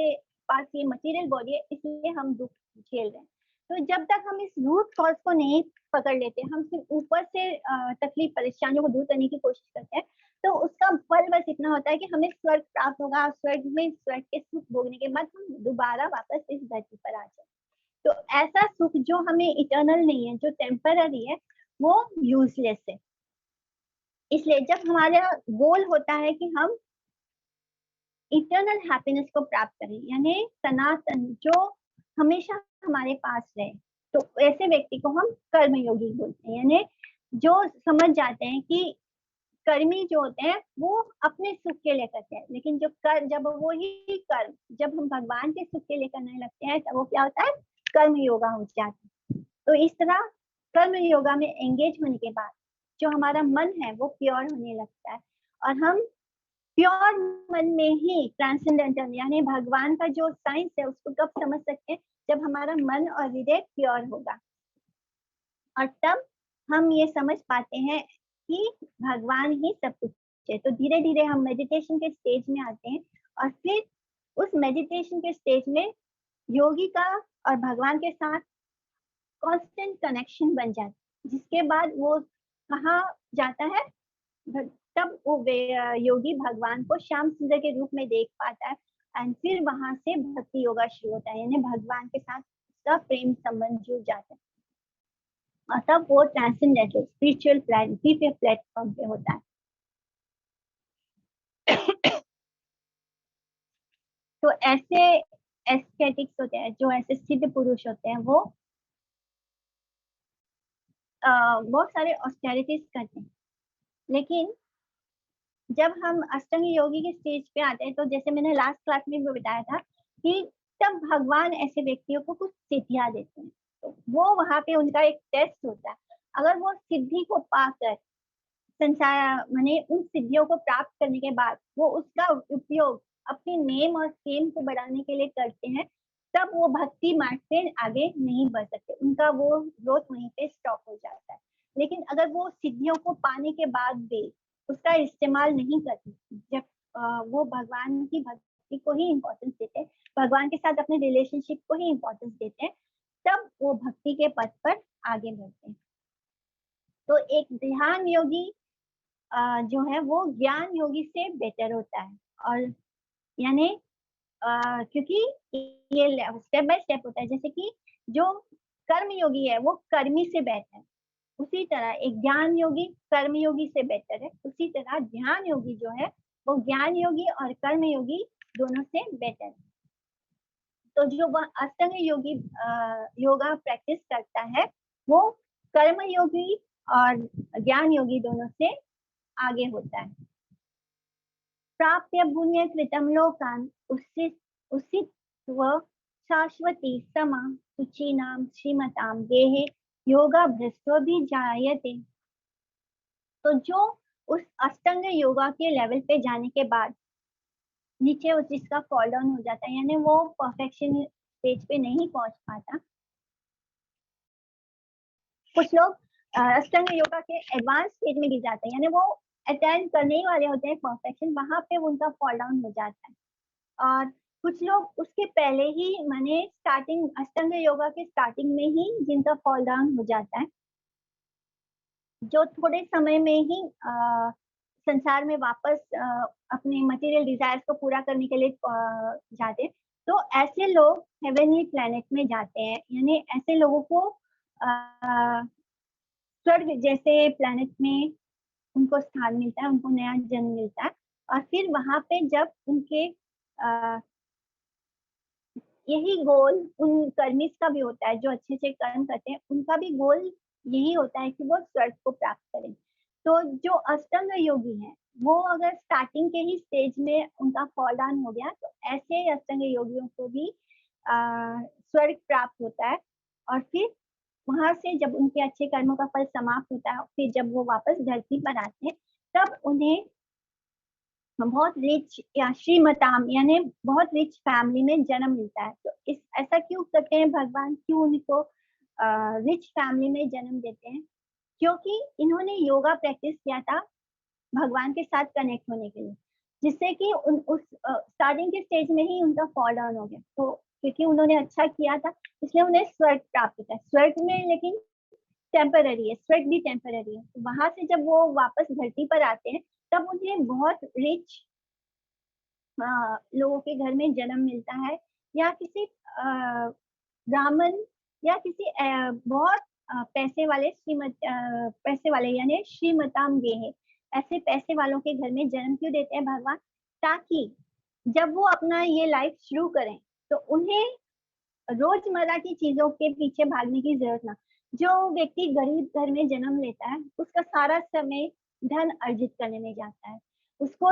पास ये मटेरियल बॉडी है, इसलिए हम दुख झेल रहे हैं। तो जब तक हम इस रूट कॉज को नहीं पकड़ लेते, हम सिर्फ ऊपर से तकलीफ परेशानियों को दूर करने की कोशिश करते हैं, तो उसका फल बस इतना होता है कि हमें स्वर्ग प्राप्त होगा। स्वर्ग में स्वर्ग के सुख भोगने के बाद हम दोबारा वापस इस धरती पर आ जाए। तो ऐसा सुख जो हमें इटर्नल नहीं है, जो टेम्पररी है, वो यूजलेस है। इसलिए जब हमारा गोल होता है कि हम इटर्नल हैप्पीनेस को प्राप्त करें, यानी सनातन जो हमेशा हमारे पास रहे, तो ऐसे व्यक्ति को हम कर्मयोगी बोलते हैं। यानी जो समझ जाते हैं कि कर्मी जो होते हैं वो अपने सुख के लिए करते हैं, लेकिन जब वो ही कर्म जब हम भगवान के सुख के लिए करने लगते हैं, तब वो क्या होता है? कर्म योगा हो जाता है। तो इस तरह कर्म योगा में एंगेज होने के बाद जो हमारा मन है वो प्योर होने लगता है, और हम प्योर मन में ही ट्रांसेंडेंटल यानी भगवान का जो साइंस है उसको कब समझ सकते हैं, जब हमारा मन और हृदय प्योर होगा, और तब हम ये समझ पाते हैं कि भगवान ही सब कुछ है। तो धीरे धीरे हम मेडिटेशन के स्टेज में आते हैं, और फिर उस मेडिटेशन के स्टेज में योगी का और भगवान के साथ कांस्टेंट कनेक्शन बन जाता है, जिसके बाद वो कहाँ जाता है, तब वो योगी भगवान को श्याम सुंदर के रूप में देख पाता है, एंड फिर वहां से भक्ति योगा शुरू होता है, यानी भगवान के साथ उसका प्रेम संबंध जुड़ जाता है, और तब वो ट्रांसेंडेंटल स्पिरिचुअल प्लेटफॉर्म पे होता है। तो ऐसे एस्थेटिक्स होते हैं, जो ऐसे सिद्ध पुरुष होते हैं, वो बहुत सारे ऑस्टेरिटीज करते हैं, लेकिन जब हम अष्टांग योगी के स्टेज पे आते हैं, तो जैसे मैंने लास्ट क्लास में भी बताया था कि तब भगवान ऐसे व्यक्तियों को कुछ सिद्धियां देते हैं, तो वो वहां पे उनका एक टेस्ट होता है। अगर वो सिद्धि को पाकर संसार माने उन सिद्धियों को प्राप्त करने के बाद वो उसका उपयोग अपने नेम और फेम को बढ़ाने के लिए करते हैं, तब वो भक्ति मार्ग से आगे नहीं बढ़ सकते, उनका वो ग्रोथ वहीं पे स्टॉप हो जाता है। लेकिन अगर वो सिद्धियों को पाने के बाद भी उसका इस्तेमाल नहीं करते, जब वो भगवान की भक्ति को ही इम्पोर्टेंस देते हैं, भगवान के साथ अपने रिलेशनशिप को ही इम्पोर्टेंस देते हैं, तब वो भक्ति के पथ पर आगे बढ़ते हैं। तो एक ध्यान योगी जो है वो ज्ञान योगी से बेटर होता है, और यानी क्योंकि ये स्टेप बाय स्टेप होता है, जैसे कि जो कर्म योगी है वो कर्मी से बेहतर है, उसी तरह एक ज्ञान योगी कर्म योगी से बेहतर है, उसी तरह ध्यान योगी जो है वो ज्ञान योगी और कर्म योगी दोनों से बेहतर है। तो जो वह अष्टांग योगी योगा प्रैक्टिस करता है, वो कर्म योगी और ज्ञान योगी दोनों से आगे होता है। प्राप्य पुण्य कृतम लोकान उसित व शाश्वती समा सुचीनाम श्रीमताम गेहे योगा भ्रष्टो भी जायते। तो जो उस अष्टांग योगा के लेवल पे जाने के बाद नीचे उस जिसका फॉल डाउन हो जाता है, यानी वो परफेक्शन स्टेज पे नहीं पहुंच पाता। कुछ लोग अष्टांग योगा के एडवांस स्टेज में गिर जाते हैं, यानी वो अटेंड करने ही वाले होते हैं परफेक्शन, वहां पे उनका फॉल डाउन हो जाता है। और कुछ लोग उसके पहले ही माने स्टार्टिंग अष्टांग योगा के स्टार्टिंग में ही जिनका फॉल डाउन हो जाता है, जो थोड़े समय में ही संसार में वापस अपने मटेरियल डिजायर्स को पूरा करने के लिए जाते, तो ऐसे लोग हेवनली प्लैनेट में जाते हैं, यानी ऐसे लोगों को स्वर्ग जैसे प्लैनेट में उनको स्थान मिलता है, उनको नया जन्म मिलता है, और फिर वहां पे जब उनके यही गोल उन कर्मिस का भी होता है, जो अच्छे से कर्म करते हैं उनका भी गोल यही होता है कि वो स्वर्ग को प्राप्त करें। तो जो अष्टांग योगी है वो अगर स्टार्टिंग के ही स्टेज में उनका फॉल डाउन हो गया, तो ऐसे अष्टांग योगियों को भी स्वर्ग प्राप्त होता है, और फिर वहां से जब उनके अच्छे कर्मों का फल समाप्त होता है, फिर जब वो वापस धरती पर आते हैं, तब उन्हें बहुत रिच या श्रीमताम यानी बहुत रिच फैमिली में जन्म मिलता है। तो इस ऐसा क्यों करते हैं भगवान, क्यों उनको रिच फैमिली में जन्म देते हैं? क्योंकि इन्होंने योगा प्रैक्टिस किया था भगवान के साथ कनेक्ट होने के लिए, जिससे कि उस स्टार्टिंग के स्टेज में ही उनका फॉल डाउन हो गया। तो क्योंकि उन्होंने अच्छा किया था, इसलिए उन्हें स्वर्ग प्राप्त होता है। स्वर्ग में लेकिन टेम्पररी है, स्वर्ग भी टेम्पररी है। तो वहां से जब वो वापस धरती पर आते हैं, तब उन्हें बहुत रिच लोगों के घर में जन्म मिलता है, या किसी ब्राह्मण या किसी बहुत पैसे वाले पैसे वाले यानी श्रीमताम गे है, ऐसे पैसे वालों के घर में जन्म क्यों देते हैं भगवान? ताकि जब वो अपना ये लाइफ शुरू करें तो उन्हें रोजमर्रा की चीजों के पीछे भागने की जरूरत ना। जो व्यक्ति गरीब घर में जन्म लेता है उसका सारा समय धन अर्जित करने में जाता है, उसको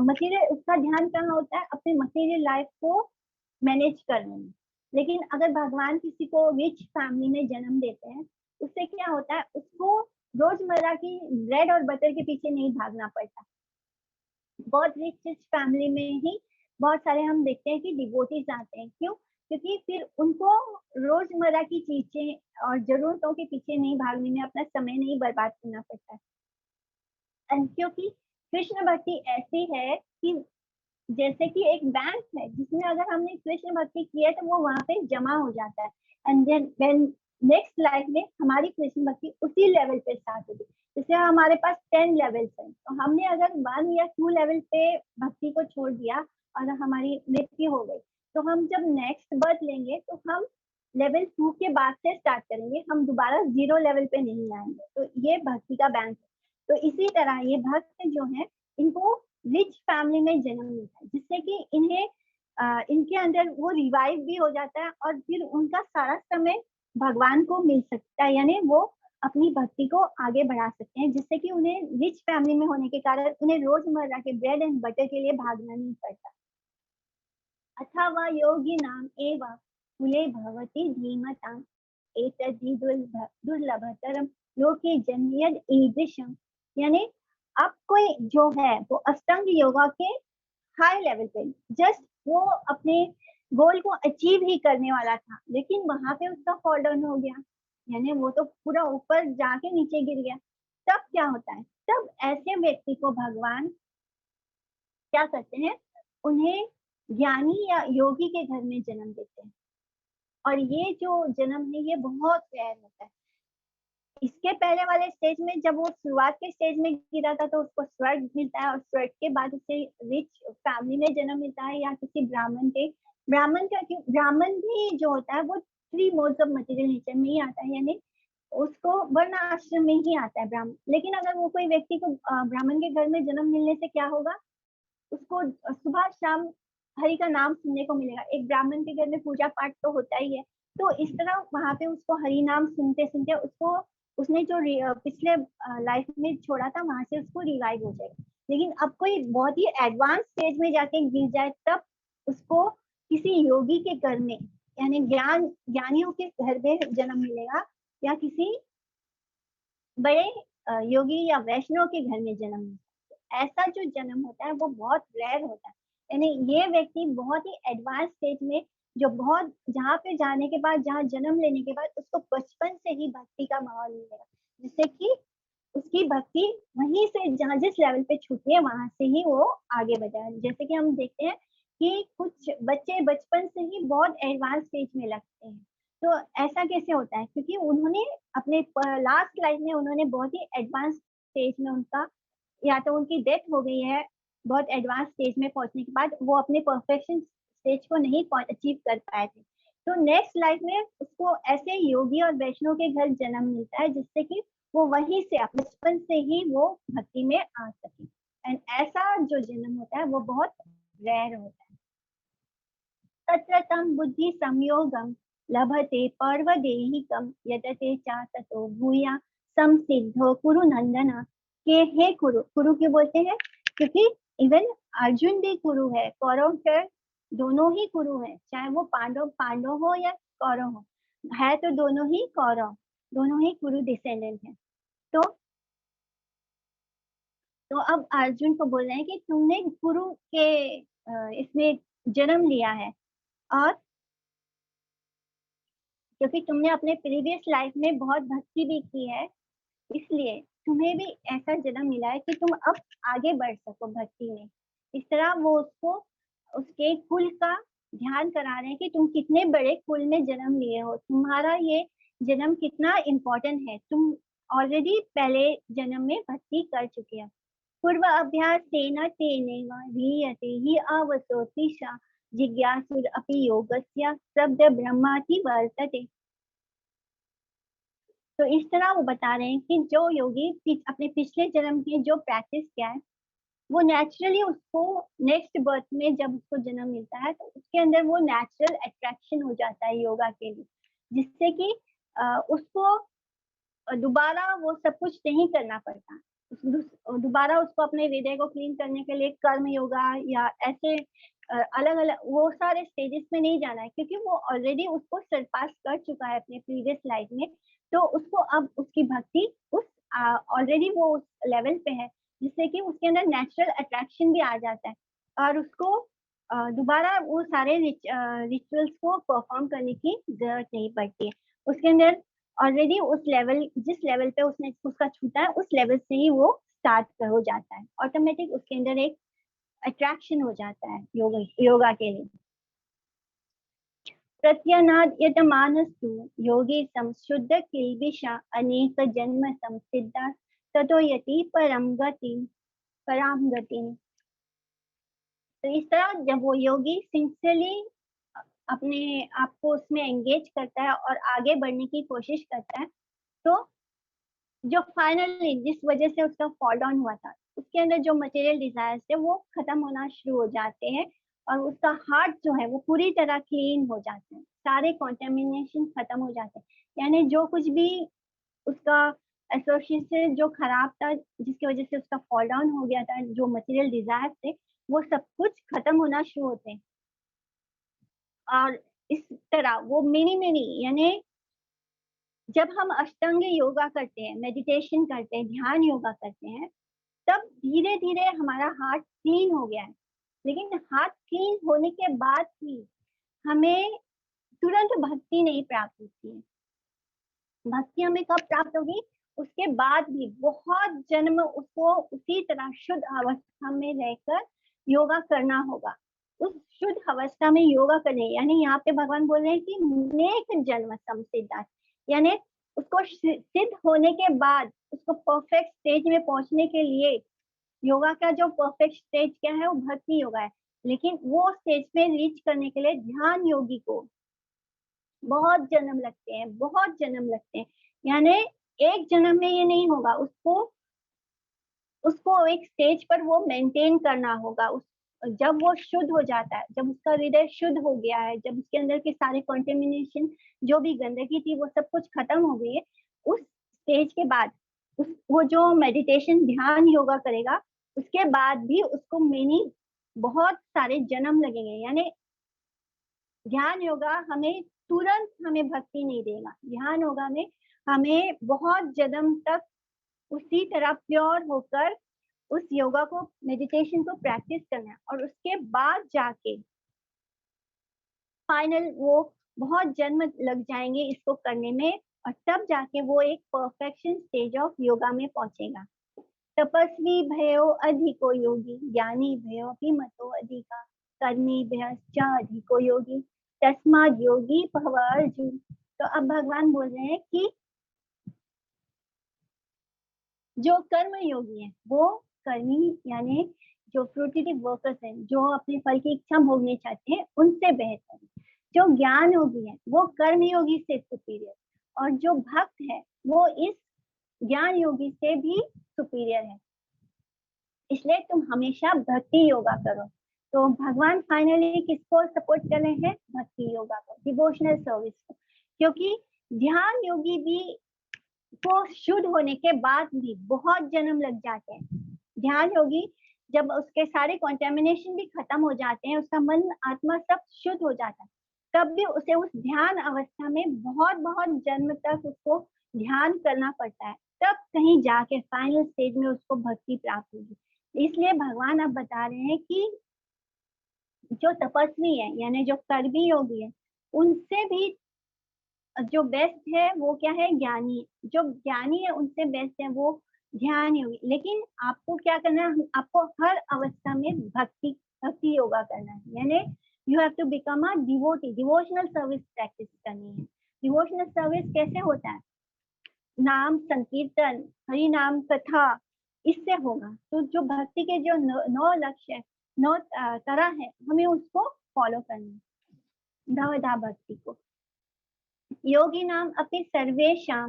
मटेरियल उसका ध्यान कहाँ होता है? अपने मटेरियल लाइफ को मैनेज करने में। लेकिन अगर भगवान किसी को रिच फैमिली में जन्म देते हैं, उससे क्या होता है? उसको रोजमर्रा की ब्रेड और बटर के पीछे नहीं भागना पड़ता, बहुत रिच फैमिली में ही बहुत सारे हम देखते हैं कि डिवोटीज आते हैं। क्यों? क्योंकि फिर उनको रोजमर्रा की चीजें और जरूरतों के पीछे नहीं भागने में अपना समय नहीं बर्बाद करना पड़ता है। क्योंकि कृष्ण भक्ति ऐसी है कि जैसे कि एक बैंक है जिसमें अगर हमने कृष्ण भक्ति की है तो वो वहां पे जमा हो जाता है, एंड देन नेक्स्ट लाइफ में हमारी कृष्ण भक्ति उसी लेवल पे स्टार्ट होगी। जैसे हमारे पास 10 लेवल्स हैं, तो हमने अगर 1 या 2 लेवल पे भक्ति को छोड़ दिया और हमारी मृत्यु हो गई, तो हम जब नेक्स्ट बर्थ लेंगे तो हम लेवल 2 के बाद से स्टार्ट करेंगे, हम दोबारा 0 लेवल पे नहीं आएंगे। तो ये भक्ति का बैंक है। तो इसी तरह ये भक्त जो है, इनको रिच फैमिली में जन्म मिलता है, जिससे कि इन्हें इनके अंदर वो रिवाइव भी हो जाता है और फिर उनका सारा समय भगवान को मिल सकता है, यानी वो अपनी भक्ति को आगे बढ़ा सकते हैं, जिससे कि उन्हें रिच फैमिली में होने के कारण उन्हें रोजमर्रा के ब्रेड एंड बटर के लिए भागना नहीं पड़ता। अथवा योगी नाम एवं कुले भवती धीमताम् एतद्धि दुर्लभतरम लोके जन्मयद ईदृशम। यानी अब कोई जो है वो अष्टांग योगा के हाई लेवल पे जस्ट वो अपने गोल को अचीव ही करने वाला था, लेकिन वहां पे उसका फॉल डाउन हो गया, यानी वो तो पूरा ऊपर जाके नीचे गिर गया। तब क्या होता है? तब ऐसे व्यक्ति को भगवान क्या करते हैं? उन्हें ज्ञानी या योगी के घर में जन्म देते हैं। और ये जो जन्म है ये बहुत रेयर होता है। इसके पहले वाले स्टेज में जब वो शुरुआत के स्टेज में गिरा था तो उसको स्वर्ग मिलता है, और स्वर्ग के बाद उसे रिच फैमिली में जन्म मिलता है या किसी ब्राह्मण के। ब्राह्मण का क्यों? ब्राह्मण भी जो होता है वो 3 मोड्स ऑफ मटेरियल नेचर में ही आता है, यानी उसको वर्ण आश्रम में ही आता है ब्राह्मण। लेकिन अगर वो कोई व्यक्ति को ब्राह्मण के घर में जन्म मिलने से क्या होगा? उसको सुबह शाम हरि का नाम सुनने को मिलेगा। एक ब्राह्मण के घर में पूजा पाठ तो होता ही है, तो इस तरह वहां पे उसको हरि नाम सुनते सुनते उसको उसने जो पिछले लाइफ में छोड़ा था वहां से उसको रिवाइव हो जाएगा। लेकिन अब कोई बहुत ही एडवांस स्टेज में जाके गिर जाए तब उसको किसी योगी के घर में, यानी ज्ञानियों के घर में जन्म मिलेगा, या किसी बड़े योगी या वैष्णव के घर में जन्म मिलेगा। ऐसा जो जन्म होता है वो बहुत रेयर होता है, यानी ये व्यक्ति बहुत ही एडवांस स्टेज में जो बहुत जहाँ पे जाने के बाद, जहाँ जन्म लेने के बाद उसको बचपन से ही भक्ति का माहौल मिलेगा, जिससे कि उसकी भक्ति वहीं से जहाँ जिस लेवल पे छूटी है वहां से ही वो आगे बढ़ा। जैसे कि हम देखते हैं कि कुछ बच्चे बचपन से ही बहुत एडवांस स्टेज में लगते हैं। तो ऐसा कैसे होता है? क्योंकि उन्होंने अपने लास्ट लाइफ में उन्होंने बहुत ही एडवांस स्टेज में उनका, या तो उनकी डेथ हो गई है बहुत एडवांस स्टेज में पहुंचने के बाद, वो अपने परफेक्शन स्टेज को नहीं अचीव कर पाए थे। तो नेक्स्ट लाइफ में उसको ऐसे योगी और वैष्णव के घर जन्म मिलता है, जिससे कि वो वहीं से बचपन से ही वो भक्ति में आ सके। एंड ऐसा जो जन्म होता है वो बहुत रेयर होता है। तत्र तं बुद्धि संयोगम लभते पर्वदेहिकम यदते चा ततो भूया संसिद्धो कुरु नंदना। के हे कुरु, कुरु क्यों बोलते हैं? क्योंकि इवन अर्जुन भी कुरु है, कौरव के दोनों ही कुरु है, चाहे वो पांडव पांडव हो या कौरव हो, है तो दोनों ही कौरव, दोनों ही कुरु डिसेंडेंट है। तो अब अर्जुन को बोल रहे हैं कि तुमने गुरु के इसमें जन्म लिया है, और क्योंकि तुमने अपने प्रीवियस लाइफ में बहुत भक्ति भी की है, इसलिए तुम्हें भी ऐसा जन्म मिला है कि तुम अब आगे बढ़ सको भक्ति में। इस तरह वो उसको उसके कुल का ध्यान करा रहे हैं कि तुम कितने बड़े कुल में जन्म लिए हो, तुम्हारा ये जन्म कितना इम्पोर्टेंट है, तुम ऑलरेडी पहले जन्म में भक्ति कर चुके हो। पूर्व अभ्यास तेन तेनेव ह्रियते हि अवसोतिषा जिज्ञासुर अपि योगस्य शब्द ब्रह्माति वर्तते। तो इस तरह वो बता रहे हैं कि जो योगी अपने पिछले जन्म की जो प्रैक्टिस किया है, वो नेचुरली उसको नेक्स्ट बर्थ में जब उसको जन्म मिलता है तो उसके अंदर वो नेचुरल अट्रैक्शन हो जाता है योगा के लिए, जिससे कि उसको दोबारा वो सब कुछ नहीं करना पड़ता। दोबारा उसको अपने हृदय को क्लीन करने के लिए कर्म योगा या ऐसे अलग अलग वो सारे स्टेजेस में नहीं जाना है, क्योंकि वो ऑलरेडी उसको सरपास कर चुका है अपने प्रीवियस लाइफ में। तो उसको अब उसकी भक्ति उस ऑलरेडी वो उस लेवल पे है, जिससे कि उसके अंदर नेचुरल अट्रैक्शन भी आ जाता है और उसको दोबारा वो सारे रिचुअल्स को परफॉर्म करने की जरूरत नहीं पड़ती है। उसके अंदर ऑलरेडी उस लेवल, जिस लेवल पे उसने उसका छूटा है, उस लेवल से ही वो स्टार्ट हो जाता है। ऑटोमेटिक उसके अंदर एक अट्रैक्शन हो जाता है योगा के लिए। प्रत्यनाद यतमानस्तु योगी संशुद्ध किल्बिषा अनेक जन्म संसिद्धा ततो यति पराम गति। तो इस तरह जब वो योगी सिंसियरली अपने आप को उसमें एंगेज करता है और आगे बढ़ने की कोशिश करता है, तो जो फाइनली जिस वजह से उसका फॉल डाउन हुआ था, उसके अंदर जो मटेरियल डिजायर्स थे वो खत्म होना शुरू हो जाते हैं और उसका हार्ट जो है वो पूरी तरह क्लीन हो जाते हैं, सारे कॉन्टेमिनेशन खत्म हो जाते हैं। यानी जो कुछ भी उसका एसोसिएशन जो खराब था, जिसकी वजह से उसका फॉल डाउन हो गया था, जो मटेरियल डिजायर थे, वो सब कुछ खत्म होना शुरू होते हैं। और इस तरह वो मेनी यानी जब हम अष्टांग योगा करते हैं, मेडिटेशन करते हैं, ध्यान योगा करते हैं, तब धीरे धीरे हमारा हार्ट क्लीन हो गया है। लेकिन हार्ट क्लीन होने के बाद भी हमें तुरंत भक्ति नहीं प्राप्त होती है। भक्ति हमें कब प्राप्त होगी? उसके बाद भी बहुत जन्म उसको उसी तरह शुद्ध अवस्था में रहकर योगा करना होगा। उस शुद्ध अवस्था में योगा करने, यानी यहाँ पे भगवान बोल रहे हैं कि नेक जन्म संसिद्धा, यानी उसको सिद्ध होने के बाद उसको परफेक्ट स्टेज में पहुंचने के लिए योगा का जो परफेक्ट स्टेज क्या है, वो भक्ति योगा है। लेकिन वो स्टेज में रीच करने के लिए ध्यान योगी को बहुत जन्म लगते हैं, बहुत जन्म लगते हैं। यानी एक जन्म में ये नहीं होगा, उसको उसको एक स्टेज पर वो मेंटेन करना होगा। उस जब वो शुद्ध हो जाता है, जब उसका हृदय शुद्ध हो गया है, जब उसके अंदर के सारे कंटेमिनेशन, जो भी गंदगी थी, वो सब कुछ खत्म हो गई है, उस स्टेज के बाद वो जो मेडिटेशन ध्यान योगा करेगा, उसके बाद भी उसको बहुत सारे जन्म लगेंगे। यानी ध्यान योगा हमें तुरंत हमें भक्ति नहीं देगा। ध्यान योगा में हमें बहुत जन्म तक उसी तरह प्योर होकर उस योगा को, मेडिटेशन को प्रैक्टिस करना है और उसके बाद जाके फाइनल वो बहुत जन्म लग जाएंगे इसको करने में, और तब जाके वो एक परफेक्शन स्टेज ऑफ योगा में पहुंचेगा। तपस्वी भयो अधिको योगी, ज्ञानी भयो मतो अधिका, कर्मी भयश्च अधिको योगी, तस्माद योगी भव अर्जुन। तो अब भगवान बोल रहे हैं कि जो कर्म योगी है वो कर्मी, यानी जो फ्रूटिटिव वर्कर्स हैं, जो अपने फल की इच्छा भोगने चाहते हैं, उनसे बेहतर है। जो ज्ञान योगी है वो कर्म योगी से सुपीरियर, और जो भक्त है वो इस ज्ञान योगी से भी सुपीरियर है। इसलिए तुम हमेशा भक्ति योगा करो। तो भगवान फाइनली किसको सपोर्ट कर रहे हैं? भक्ति योगा को, डिवोशनल सर्विस को। क्योंकि ध्यान योगी भी को शुद्ध होने के बाद भी बहुत जन्म लग जाते हैं। ध्यान योगी जब उसके सारे कॉन्टेमिनेशन भी खत्म हो जाते हैं, उसका मन आत्मा सब शुद्ध हो जाता है, तब भी उसे उस ध्यान अवस्था में बहुत बहुत जन्म तक उसको ध्यान करना पड़ता है, तब कहीं जाके फाइनल स्टेज में उसको भक्ति प्राप्त होगी। इसलिए भगवान अब बता रहे हैं कि जो तपस्वी है, यानी जो कर्मी योगी है, उनसे भी जो बेस्ट है वो क्या है? ज्ञानी। जो ज्ञानी है उनसे बेस्ट है वो ध्यान योगी। लेकिन आपको क्या करना है? आपको हर अवस्था में भक्ति भक्ति योगा करना है। यानी you have to become a devotee, devotional service practice करनी है। डिवोशनल सर्विस कैसे होता है? नाम संकीर्तन, हरि नाम कथा, इससे होगा। तो जो भक्ति के जो नौ लक्ष्य है, नौ तरह है, हमें उसको फॉलो करना है, नवधा भक्ति को। योगिनाम अपि सर्वेषां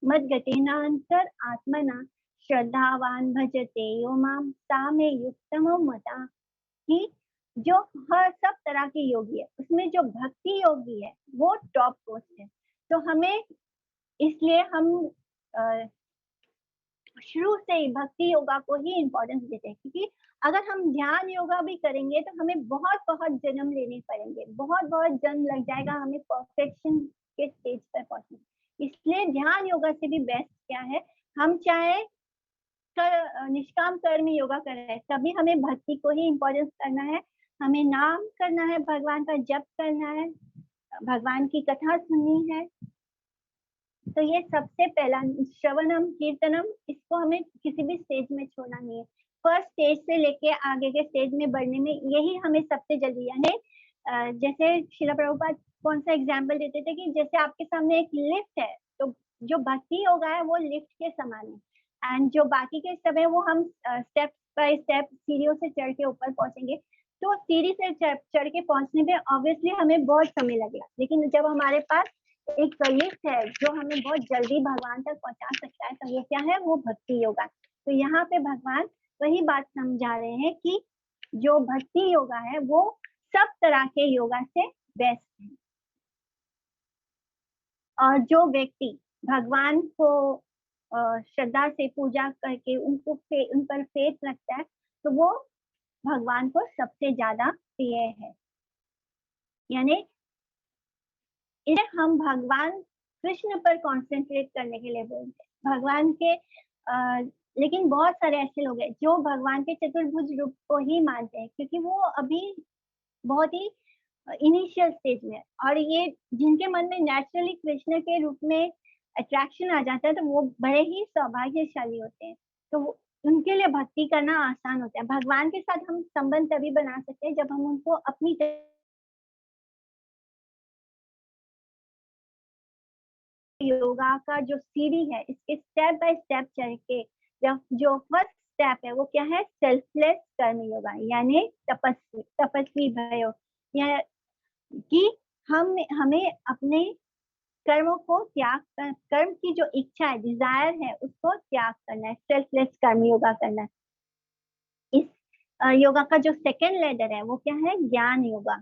मद्गतेनांतर आत्मना श्रद्धावान भजते यो मां सा मे युक्तमो मता। कि जो हर सब तरह के योगी है, उसमें जो भक्ति योगी है वो टॉप पोस्ट है। तो हमें इसलिए हम शुरू से ही भक्ति योगा को ही इम्पोर्टेंस देते हैं, क्योंकि अगर हम ध्यान योगा भी करेंगे तो हमें बहुत बहुत जन्म लेने पड़ेंगे, बहुत बहुत जन्म लग जाएगा हमें परफेक्शन के स्टेज पर पहुंचने। इसलिए ध्यान योगा से भी बेस्ट क्या है? हम चाहे निष्काम कर्म योगा कर रहे हैं, तभी हमें भक्ति को ही इम्पोर्टेंस करना है। हमें नाम करना है, भगवान का जप करना है, भगवान की कथा सुननी है। तो ये सबसे पहला श्रवणम कीर्तनम, इसको हमें किसी भी स्टेज में छोड़ना नहीं है। फर्स्ट स्टेज से लेके आगे के स्टेज में बढ़ने में यही हमें सबसे जल्दी, यानी जैसे शिला प्रभुपाद कौन सा एग्जाम्पल देते थे कि जैसे आपके सामने एक लिफ्ट है, तो जो भक्ति योगा है वो लिफ्ट के समान है, एंड जो बाकी के सब है वो हम स्टेप बाय स्टेप सीढ़ियों से चढ़ के ऊपर पहुंचेंगे। तो सीढ़ी से चढ़ के पहुंचने में ऑब्वियसली हमें बहुत समय लगेगा, लेकिन जब हमारे पास एक लिफ्ट है जो हमें बहुत जल्दी भगवान तक पहुंचा सकता है, तो वो क्या है, वो भक्ति योगा। तो यहाँ पे भगवान वही बात समझा रहे हैं कि जो भक्ति योगा है वो सब तरह के योगा से बेस्ट है। और जो व्यक्ति भगवान को श्रद्धा से पूजा करके उन पर फेथ रखता है, तो वो भगवान को सबसे ज्यादा प्रिय है। यानी इधर हम भगवान कृष्ण पर कंसंट्रेट करने के लिए बोलते हैं, भगवान के लेकिन बहुत सारे ऐसे लोग हैं जो भगवान के चतुर्भुज रूप को ही मानते हैं, क्योंकि वो अभी बहुत ही इनिशियल स्टेज में है, और ये जिनके मन में नेचुरली कृष्ण के रूप में अट्रैक्शन आ जाता है, तो वो बड़े ही सौभाग्यशाली होते हैं। तो उनके लिए भक्ति करना आसान होता है। भगवान के साथ हम संबंध तभी बना सकते हैं जब हम उनको अपनी योगा का जो सीढ़ी है, इसके स्टेप बाय स्टेप चढ़ के जो फर्स्ट स्टेप है वो क्या है, सेल्फलेस कर्म योगा, यानी तपस्वी भयो, या कि हमें अपने कर्मों को कर्म की जो इच्छा है, डिजायर है, उसको त्याग करना है, सेल्फलेस कर्म योगा करना है। इस योगा का जो सेकेंड लेडर है वो क्या है, ज्ञान योगा,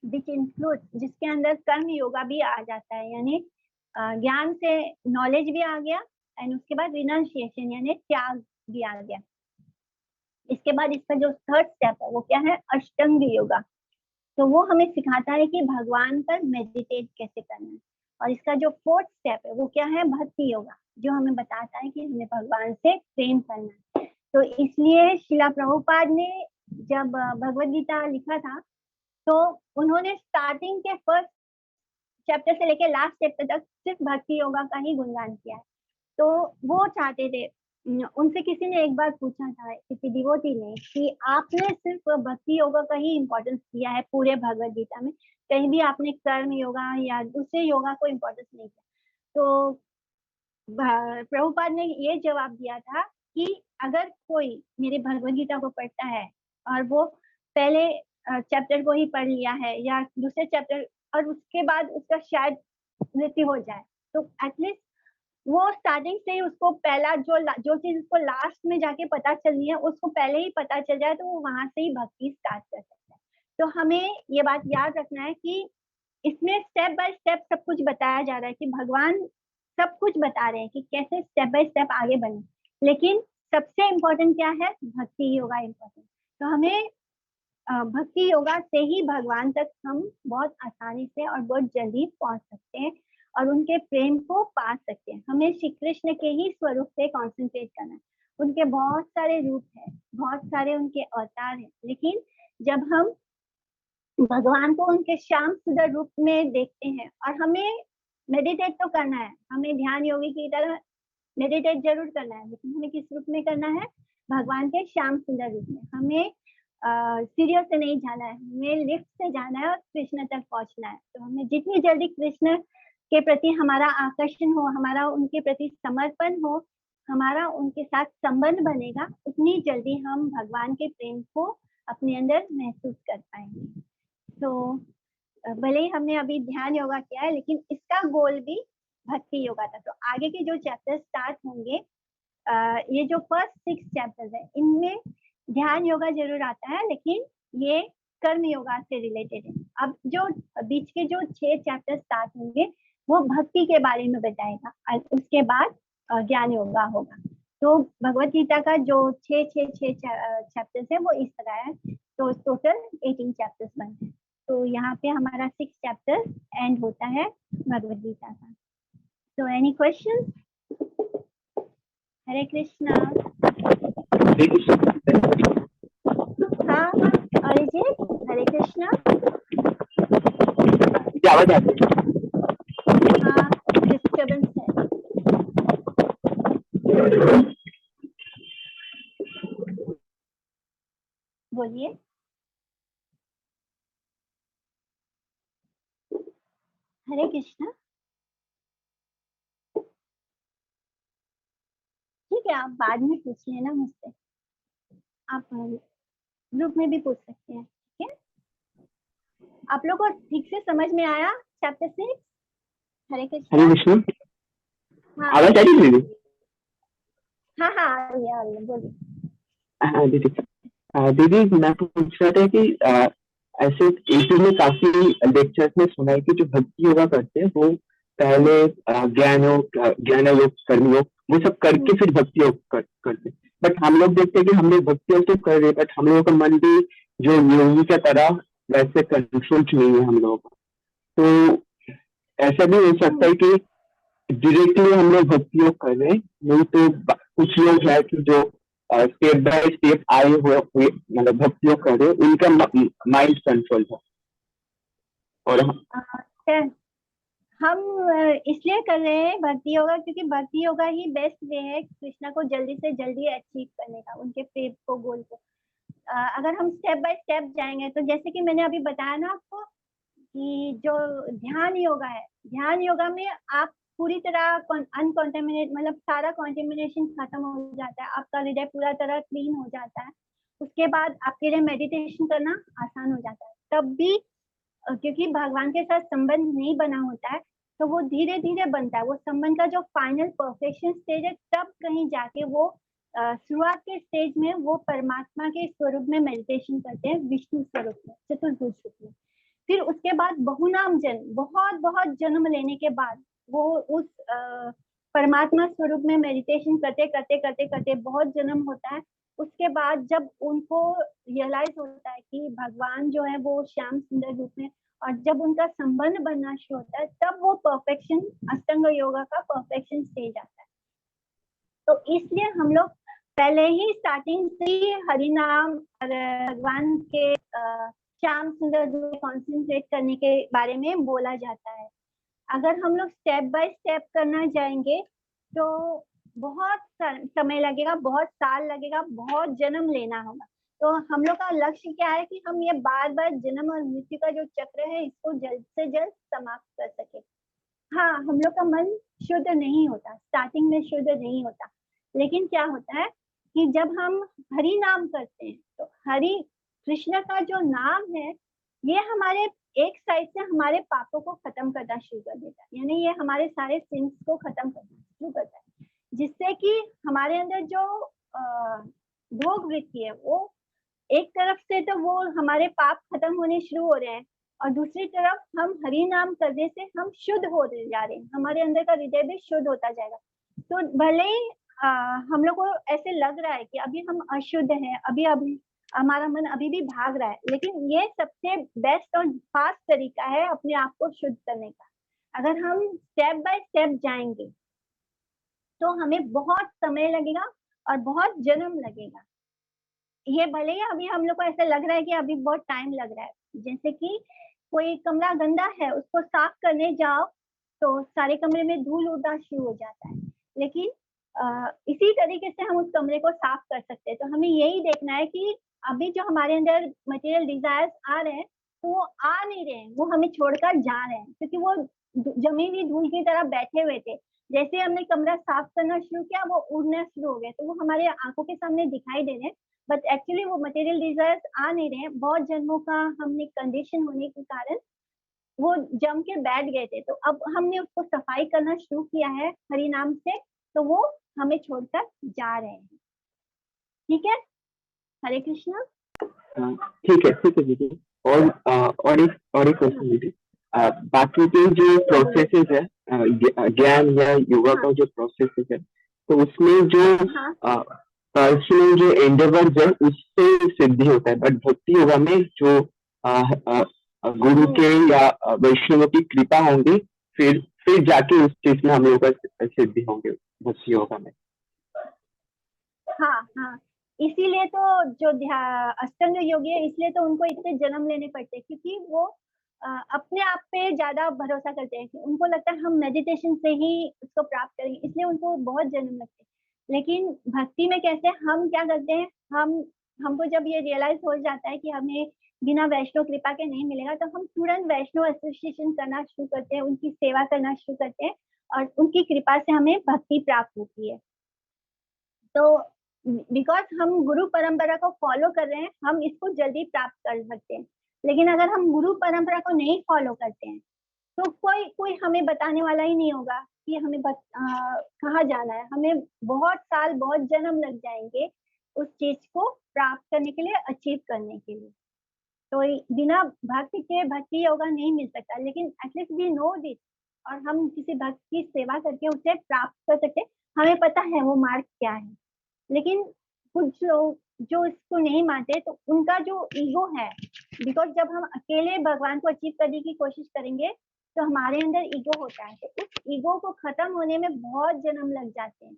विच इंक्लूड, जिसके अंदर कर्म योगा भी आ जाता है, यानी ज्ञान से नॉलेज भी आ गया, एंड उसके बाद रिनाउंसिएशन यानी त्याग भी आ गया। इसके बाद इसका जो थर्ड स्टेप है वो क्या है, अष्टांग योगा। तो वो हमें सिखाता है कि भगवान पर मेडिटेट कैसे करना है। और इसका जो फोर्थ स्टेप है वो क्या है, भक्ति योगा, जो हमें बताता है कि हमें भगवान से प्रेम करना है। तो इसलिए शिला प्रभुपाद ने जब भगवद गीता लिखा था, तो उन्होंने स्टार्टिंग के फर्स्ट चैप्टर से लेके लास्ट चैप्टर तक सिर्फ भक्ति योगा का ही गुणगान किया है। तो वो चाहते थे, उनसे किसी ने एक बार पूछा था, किसी डिवोटी ने, कि आपने सिर्फ भक्ति योगा का ही इम्पोर्टेंस दिया है पूरे भगवद गीता में, कहीं भी आपने कर्म योगा या दूसरे योगा को इम्पोर्टेंस नहीं दिया। तो प्रभुपाद ने ये जवाब दिया था कि अगर कोई मेरे भगवद गीता को पढ़ता है और वो पहले चैप्टर को ही पढ़ लिया है या दूसरे चैप्टर, और उसके बाद उसका शायद मृत्यु हो जाए, तो एटलीस्ट वो स्टार्टिंग से ही उसको पहला जो चीज उसको लास्ट में जाके पता चलनी है उसको पहले ही पता चल जाए, तो वो वहां से ही भक्ति स्टार्ट कर सकता है। तो हमें ये बात याद रखना है कि इसमें स्टेप बाय स्टेप सब कुछ बताया जा रहा है, कि भगवान सब कुछ बता रहे हैं कि कैसे स्टेप बाय स्टेप आगे बढ़े, लेकिन सबसे इम्पोर्टेंट क्या है, भक्ति योगा इम्पोर्टेंट। तो हमें भक्ति योगा से ही भगवान तक हम बहुत आसानी से और बहुत जल्दी पहुंच सकते हैं और उनके प्रेम को पा सकते हैं। हमें श्री कृष्ण के ही स्वरूप पे कंसंट्रेट करना है। उनके बहुत सारे रूप हैं, बहुत सारे उनके अवतार हैं, लेकिन जब हम भगवान को उनके श्याम सुंदर रूप में देखते हैं, और हमें मेडिटेट तो करना है, हमें ध्यान योगी की तरह मेडिटेट जरूर करना है, लेकिन हमें किस रूप में करना है, भगवान के श्याम सुंदर रूप में। हमें सीढ़ियों से नहीं जाना है, हमें लिफ्ट से जाना है और कृष्ण तक पहुंचना है। तो हमें जितनी जल्दी कृष्ण के प्रति हमारा आकर्षण हो, हमारा उनके प्रति समर्पण हो, हमारा उनके साथ संबंध बनेगा, उतनी जल्दी हम भगवान के प्रेम को अपने अंदर महसूस कर पाएंगे। तो भले ही हमने अभी ध्यान योगा किया है, लेकिन इसका गोल भी भक्ति योगा था। तो आगे के जो चैप्टर स्टार्ट होंगे, ये जो फर्स्ट 6 चैप्टर्स है, इनमें ध्यान योगा जरूर आता है, लेकिन ये कर्म योगा से रिलेटेड है। अब जो बीच के जो 6 चैप्टर स्टार्ट होंगे वो भक्ति के बारे में बताएगा, और उसके बाद ज्ञान योगा होगा। तो भगवत गीता का जो 6 चैप्टर्स है वो इस तरह है। तो टोटल 18 चैप्टर्स बनते हैं। तो यहाँ पे हमारा 6 चैप्टर एंड होता है भगवत गीता का। So any questions? हरे कृष्णा। हरे कृष्णा। हाँ अरिजीत, हरे कृष्णा। क्या आवाज आती है? हाँ, डिस्टर्बेंस है। बोलिए। हरे कृष्णा। ठीक है, आप बाद में पूछ लेना मुझसे। आप ग्रुप में भी पूछ सकते हैं, ठीक है? आप लोग को ठीक से समझ में आया चैप्टर 6? हरे हरे कृष्णा। कृष्णा। हाँ आवाज आ रही है मेरी? हाँ हाँ, आ रही है, बोलिए। हाँ दीदी। दीदी मैं पूछ रहा था कि ऐसे यूट्यूब में काफी लेक्चर्स में सुना है कि जो भक्ति योगा करते हैं वो पहले ज्ञान योग कर्म योग वो सब करके फिर भक्ति योग करते हैं। बट हम लोग देखते हैं कि हम लोग भक्ति योग तो कर रहे हैं बट हम लोगों का मन भी जो योगी की तरह वैसे कंट्रोल नहीं है हम लोगों का। तो ऐसा भी हो सकता है कि डायरेक्टली हम लोग भक्ति योग कर रहे हैं, नहीं तो कुछ लोग हैं कि जो स्टेप बाय स्टेप आए हुए मतलब भक्ति योग कर रहे हैं, उनका माइंड कंट्रोल है। और खैर, हम इसलिए कर रहे हैं भक्ति योगा क्योंकि भक्ति योगा ही बेस्ट वे है कृष्णा को जल्दी से जल्दी अचीव करने का, उनके फेब को, गोल को। अगर हम स्टेप बाय स्टेप जाएंगे तो जैसे कि मैंने अभी बताया ना आपको कि जो ध्यान योगा है, ध्यान योगा में आप पूरी तरह अनकॉन्टेमिनेट, मतलब सारा कॉन्टेमिनेशन खत्म हो जाता है, आपका हृदय पूरा तरह क्लीन हो जाता है। उसके बाद आपके लिए मेडिटेशन करना आसान हो जाता है। तब भी क्योंकि भगवान के साथ संबंध नहीं बना होता है तो वो धीरे धीरे बनता है। वो संबंध का जो फाइनल परफेक्शन स्टेज है तब कहीं जाके वो शुरुआत के स्टेज में वो परमात्मा के स्वरूप में मेडिटेशन करते हैं, विष्णु स्वरूप में, चतुर्भुज रूप में। फिर उसके बाद बहुनाम जन्म, बहुत बहुत जन्म लेने के बाद वो उस परमात्मा स्वरूप में मेडिटेशन करते करते करते करते बहुत जन्म होता है। उसके बाद जब उनको रियलाइज होता है कि भगवान जो है वो श्याम सुंदर रूप में, और जब उनका संबंध बनना शुरू होता है तब वो परफेक्शन, अष्टांग योगा का परफेक्शन स्टेज आता है। तो इसलिए हम लोग पहले ही स्टार्टिंग से ही हरि नाम और भगवान के श्याम सुंदर रूप कॉन्सेंट्रेट करने के बारे में बोला जाता है। अगर हम लोग स्टेप बाय स्टेप करना जाएंगे तो बहुत समय लगेगा, बहुत साल लगेगा, बहुत जन्म लेना होगा। तो हम लोग का लक्ष्य क्या है कि हम ये बार बार जन्म और मृत्यु का जो चक्र है इसको जल्द से जल्द समाप्त कर सके। हाँ, हम लोग का मन शुद्ध नहीं होता, स्टार्टिंग में शुद्ध नहीं होता, लेकिन क्या होता है कि जब हम हरि नाम करते हैं तो हरि कृष्ण का जो नाम है ये हमारे एक साइड से हमारे पापों को खत्म करना शुरू कर देता है, यानी ये हमारे सारे सिंस को खत्म करना शुरू करता है, जिससे कि हमारे अंदर जो भोग वृत्ति है वो एक तरफ से तो वो हमारे पाप खत्म होने शुरू हो रहे हैं और दूसरी तरफ हम हरि नाम करने से हम शुद्ध होते जा रहे हैं, हमारे अंदर का हृदय भी शुद्ध होता जाएगा। तो भले ही हम लोग को ऐसे लग रहा है कि अभी हम अशुद्ध हैं, अभी अभी हमारा मन अभी भी भाग रहा है, लेकिन ये सबसे बेस्ट और फास्ट तरीका है अपने आप को शुद्ध करने का। अगर हम स्टेप बाय स्टेप जाएंगे तो हमें बहुत समय लगेगा और बहुत जन्म लगेगा। ये भले ही अभी हम लोग को ऐसा लग रहा है कि अभी बहुत टाइम लग रहा है, जैसे कि कोई कमरा गंदा है उसको साफ करने जाओ तो सारे कमरे में धूल उड़ना शुरू हो जाता है, लेकिन इसी तरीके से हम उस कमरे को साफ कर सकते हैं। तो हमें यही देखना है कि अभी जो हमारे अंदर मटेरियल डिजायर्स आ रहे हैं तो वो आ नहीं रहे हैं, वो हमें छोड़कर जा रहे हैं, क्योंकि वो जमी हुई धूल की तरह बैठे हुए थे। जैसे हमने कमरा साफ करना शुरू किया वो उड़ना शुरू हो गए, तो वो हमारे आंखों के सामने दिखाई दे रहे हैं, बट एक्चुअली वो मटेरियल डिजायर्स आ नहीं रहे हैं। बहुत जन्मों का हमने कंडीशन होने के कारण वो जम के बैठ गए थे, तो अब हमने उसको सफाई करना शुरू किया है हरि नाम से, तो वो हमें छोड़कर जा रहे हैं। ठीक है, हरे कृष्णा। ठीक है दीदी। और एक क्वेश्चन दीदी। बाकी के जो प्रोसेसेस है ज्ञान या योगा का जो प्रोसेसेस है तो उसमें जो पर्सनल जो एंडेवर्स है उससे सिद्धि होता है, बट भक्ति योगा में जो गुरु के या वैष्णव की कृपा होंगी फिर जाके उस चीज में हम लोग का सिद्धि होंगे भक्ति योगा में। हाँ हाँ, इसीलिए तो जो अष्टांग योगी है, इसलिए तो उनको इतने जन्म लेने पड़ते हैं, क्योंकि वो अपने आप पे ज्यादा भरोसा करते हैं कि उनको लगता है हम मेडिटेशन से ही उसको प्राप्त करेंगे, इसलिए उनको बहुत जन्म लगते हैं। लेकिन भक्ति में कैसे हम क्या करते हैं, हम हमको जब ये रियलाइज हो जाता है कि हमें बिना वैष्णव कृपा के नहीं मिलेगा, तो हम तुरंत वैष्णव एसोसिएशन करना शुरू करते हैं, उनकी सेवा करना शुरू करते हैं, और उनकी कृपा से हमें भक्ति प्राप्त होती है। तो बिकॉज हम गुरु परंपरा को फॉलो कर रहे हैं, हम इसको जल्दी प्राप्त कर सकते हैं। लेकिन अगर हम गुरु परंपरा को नहीं फॉलो करते हैं, तो कोई कोई हमें बताने वाला ही नहीं होगा कि हमें कहाँ जाना है। हमें बहुत साल, बहुत जन्म लग जाएंगे उस चीज को प्राप्त करने के लिए, अचीव करने के लिए। तो बिना भक्ति के भक्ति योगा नहीं मिल सकता, लेकिन एटलीस्ट वी नो दिस, और हम किसी भक्त की सेवा करके उसे प्राप्त कर सकते हैं। हमें पता है वो मार्ग क्या है। लेकिन कुछ लोग जो इसको नहीं मानते, तो उनका जो ईगो है, बिकॉज जब हम अकेले भगवान को अचीव करने की कोशिश करेंगे, तो हमारे अंदर ईगो होता है, तो उस ईगो को खत्म होने में बहुत जन्म लग जाते हैं।